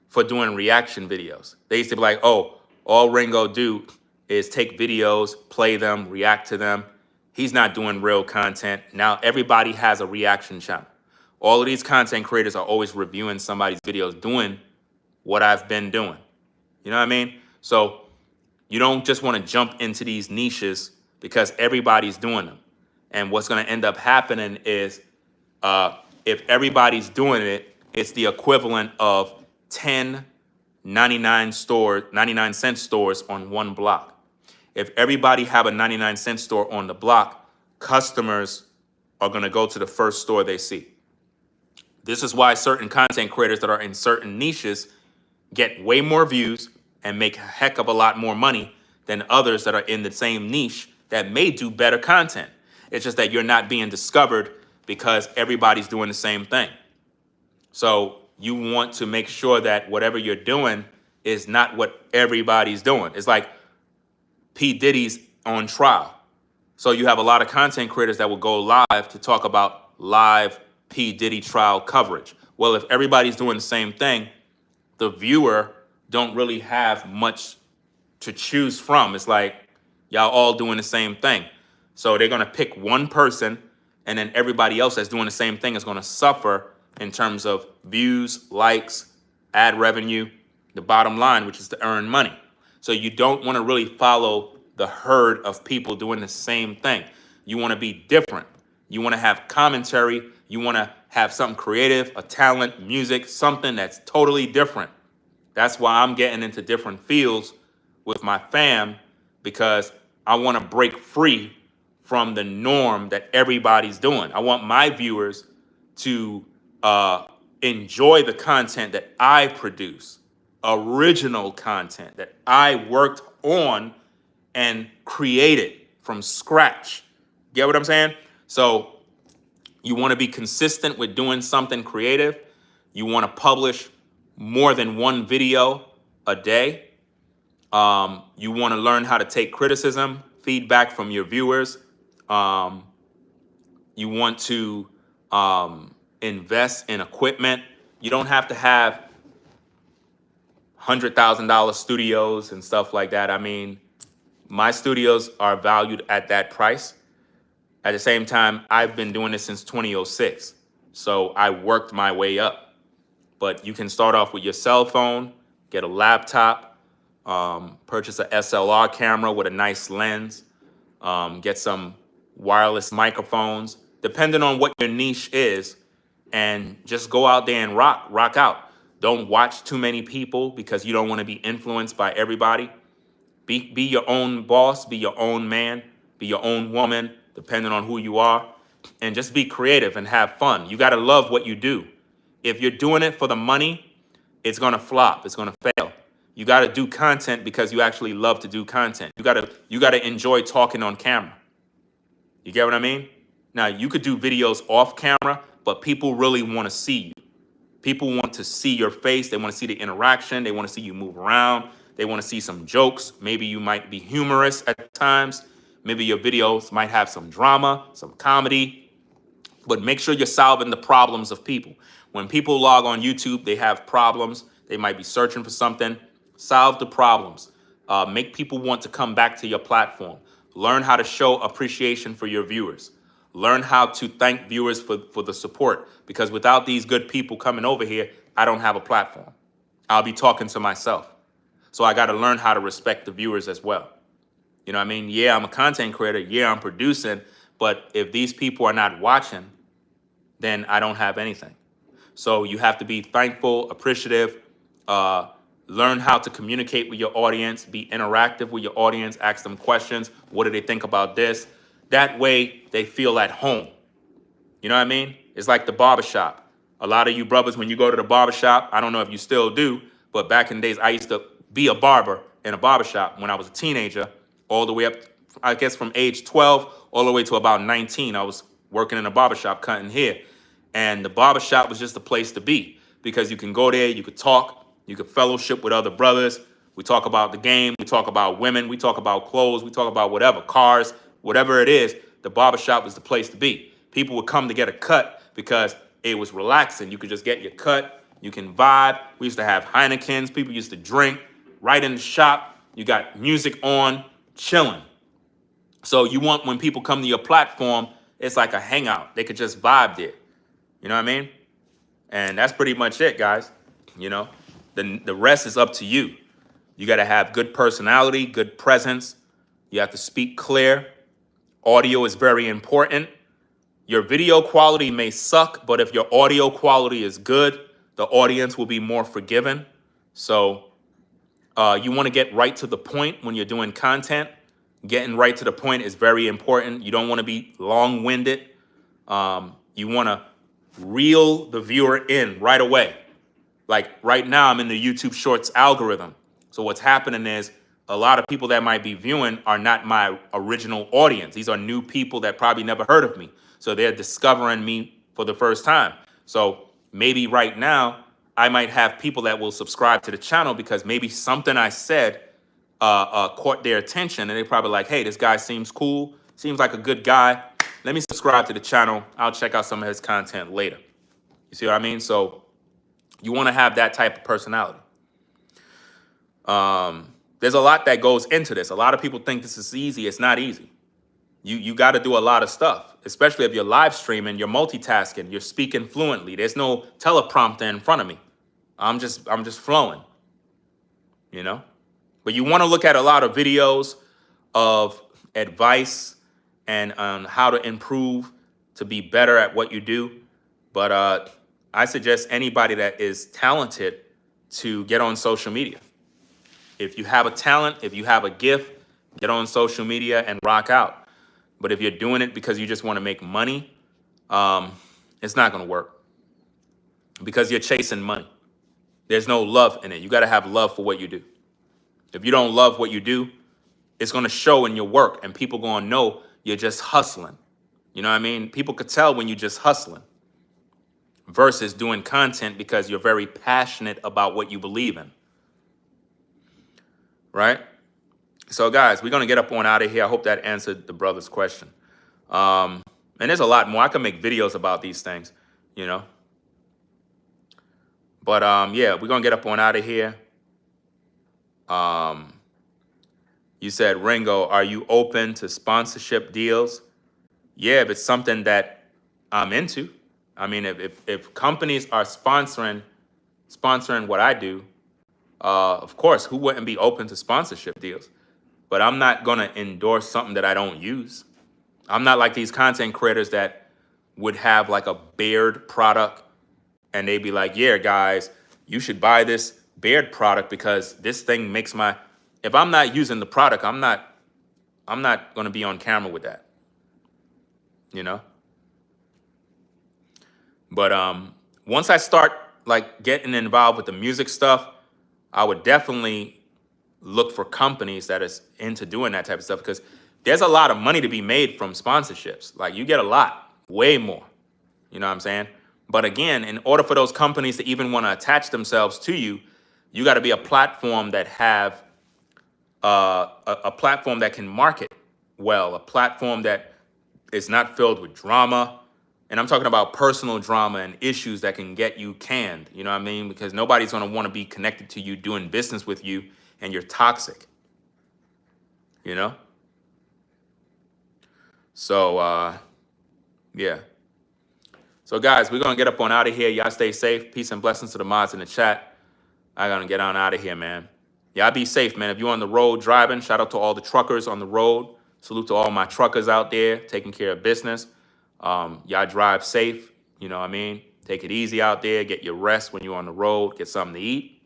Speaker 1: for doing reaction videos. They used to be like, oh, all Ringo do is take videos, play them, react to them. He's not doing real content. Now everybody has a reaction channel. All of these content creators are always reviewing somebody's videos, doing what I've been doing. You know what I mean? So you don't just want to jump into these niches because everybody's doing them. And what's going to end up happening is, if everybody's doing it, it's the equivalent of 10 99-cent stores on one block. If everybody have a 99-cent store on the block, customers are going to go to the first store they see. This is why certain content creators that are in certain niches get way more views and make a heck of a lot more money than others that are in the same niche that may do better content. It's just that you're not being discovered because everybody's doing the same thing. So you want to make sure that whatever you're doing is not what everybody's doing. It's like P. Diddy's on trial. So you have a lot of content creators that will go live to talk about live P. Diddy trial coverage. Well, if everybody's doing the same thing, the viewer don't really have much to choose from. It's like y'all all doing the same thing. So they're going to pick one person, and then everybody else that's doing the same thing is going to suffer in terms of views, likes, ad revenue, the bottom line, which is to earn money. So you don't want to really follow the herd of people doing the same thing. You want to be different. You want to have commentary. You want to have something creative, a talent, music, something that's totally different. That's why I'm getting into different fields with my fam, because I want to break free from the norm that everybody's doing. I want my viewers to enjoy the content that I produce, original content that I worked on and created from scratch. Get what I'm saying? So you want to be consistent with doing something creative. You want to publish more than one video a day. You want to learn how to take criticism, feedback from your viewers. You want to invest in equipment. You don't have to have $100,000 studios and stuff like that. I mean, my studios are valued at that price. At the same time, I've been doing this since 2006. So I worked my way up. But you can start off with your cell phone, get a laptop, purchase an SLR camera with a nice lens, get some wireless microphones, depending on what your niche is, and just go out there and rock out. Don't watch too many people because you don't want to be influenced by everybody. Be your own boss, be your own man, be your own woman, depending on who you are, and just be creative and have fun. You got to love what you do. If you're doing it for the money, it's going to flop. It's going to fail. You got to do content because you actually love to do content. You got to enjoy talking on camera. You get what I mean? Now, you could do videos off camera, but people really want to see you. People want to see your face. They want to see the interaction. They want to see you move around. They want to see some jokes. Maybe you might be humorous at times. Maybe your videos might have some drama, some comedy, but make sure you're solving the problems of people. When people log on YouTube, they have problems. They might be searching for something. Solve the problems. Make people want to come back to your platform. Learn how to show appreciation for your viewers. Learn how to thank viewers for the support, because without these good people coming over here, I don't have a platform. I'll be talking to myself. So I got to learn how to respect the viewers as well. You know what I mean? Yeah, I'm a content creator. Yeah, I'm producing. But if these people are not watching, then I don't have anything. So you have to be thankful, appreciative, learn how to communicate with your audience, be interactive with your audience, ask them questions. What do they think about this? That way they feel at home. You know what I mean? It's like the barbershop. A lot of you brothers, when you go to the barbershop, I don't know if you still do, but back in the days, I used to be a barber in a barbershop when I was a teenager, all the way up, I guess from age 12 all the way to about 19. I was working in a barbershop cutting hair. And the barbershop was just a place to be, because you can go there, you could talk, you could fellowship with other brothers. We talk about the game, we talk about women, we talk about clothes, we talk about whatever, cars, whatever it is. The barbershop was the place to be. People would come to get a cut because it was relaxing. You could just get your cut, you can vibe. We used to have Heinekens, people used to drink right in the shop. You got music on, chilling. So you want, when people come to your platform, it's like a hangout. They could just vibe there. You know what I mean? And that's pretty much it, guys. You know, the rest is up to you. You got to have good personality, good presence. You have to speak clear. Audio is very important. Your video quality may suck, but if your audio quality is good, the audience will be more forgiving. So you want to get right to the point when you're doing content. Getting right to the point is very important. You don't want to be long-winded. You want to reel the viewer in right away. Like right now, I'm in the YouTube Shorts algorithm. So what's happening is a lot of people that might be viewing are not my original audience. These are new people that probably never heard of me. So they're discovering me for the first time. So maybe right now, I might have people that will subscribe to the channel because maybe something I said caught their attention, and they're probably like, hey, this guy seems cool, seems like a good guy. Let me subscribe to the channel. I'll check out some of his content later. You see what I mean? So you want to have that type of personality. There's a lot that goes into this. A lot of people think this is easy. It's not easy. You got to do a lot of stuff, especially if you're live streaming, you're multitasking, you're speaking fluently. There's no teleprompter in front of me. I'm just flowing, you know? But you want to look at a lot of videos of advice and on how to improve to be better at what you do. But I suggest anybody that is talented to get on social media. If you have a talent, if you have a gift, get on social media and rock out. But if you're doing it because you just want to make money, it's not going to work because you're chasing money. There's no love in it. You got to have love for what you do. If you don't love what you do, it's going to show in your work, and people going to know you're just hustling. You know what I mean? People could tell when you're just hustling versus doing content because you're very passionate about what you believe in. Right? So, guys, we're going to get up on out of here. I hope that answered the brother's question. And there's a lot more. I can make videos about these things, you know. But, yeah, we're going to get up on out of here. You said, Ringo, are you open to sponsorship deals? Yeah, if it's something that I'm into. I mean, if companies are sponsoring what I do, of course, who wouldn't be open to sponsorship deals? But I'm not going to endorse something that I don't use. I'm not like these content creators that would have like a beard product and they'd be like, yeah, guys, you should buy this beard product because this thing makes my... If I'm not using the product, I'm not going to be on camera with that, you know? But once I start like getting involved with the music stuff, I would definitely look for companies that is into doing that type of stuff because there's a lot of money to be made from sponsorships. Like you get a lot, way more, you know what I'm saying? But again, in order for those companies to even want to attach themselves to you, you got to be a platform that have a platform that can market well, a platform that is not filled with drama. And I'm talking about personal drama and issues that can get you canned. You know what I mean? Because nobody's going to want to be connected to you, doing business with you, and you're toxic. You know? So, yeah. So, guys, we're going to get up on out of here. Y'all stay safe. Peace and blessings to the mods in the chat. I'm going to get on out of here, man. Y'all be safe, man. If you're on the road driving, shout out to all the truckers on the road. Salute to all my truckers out there taking care of business. Y'all drive safe. You know what I mean? Take it easy out there. Get your rest when you're on the road. Get something to eat.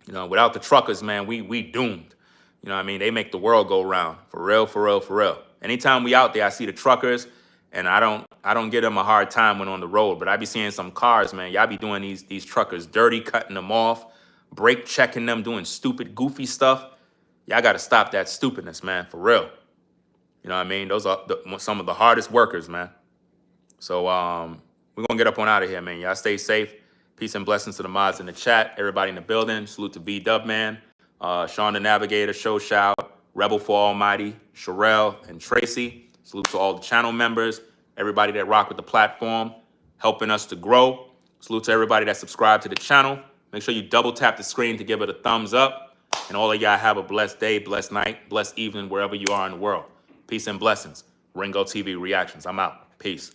Speaker 1: You know, without the truckers, man, we doomed. You know what I mean? They make the world go round. For real, for real, for real. Anytime we out there, I see the truckers, and I don't give them a hard time when on the road. But I be seeing some cars, man. Y'all be doing these truckers dirty, cutting them off, brake checking them, doing stupid, goofy stuff. Y'all got to stop that stupidness, man, for real. You know what I mean? Those are some of the hardest workers, man. So we're going to get up on out of here, man. Y'all stay safe. Peace and blessings to the mods in the chat. Everybody in the building. Salute to B-Dub, man. Sean the Navigator, Show Shout, Rebel for Almighty, Sherelle, and Tracy. Salute to all the channel members. Everybody that rock with the platform, helping us to grow. Salute to everybody that subscribed to the channel. Make sure you double tap the screen to give it a thumbs up. And all of y'all have a blessed day, blessed night, blessed evening, wherever you are in the world. Peace and blessings. Ringo TV Reactions. I'm out. Peace.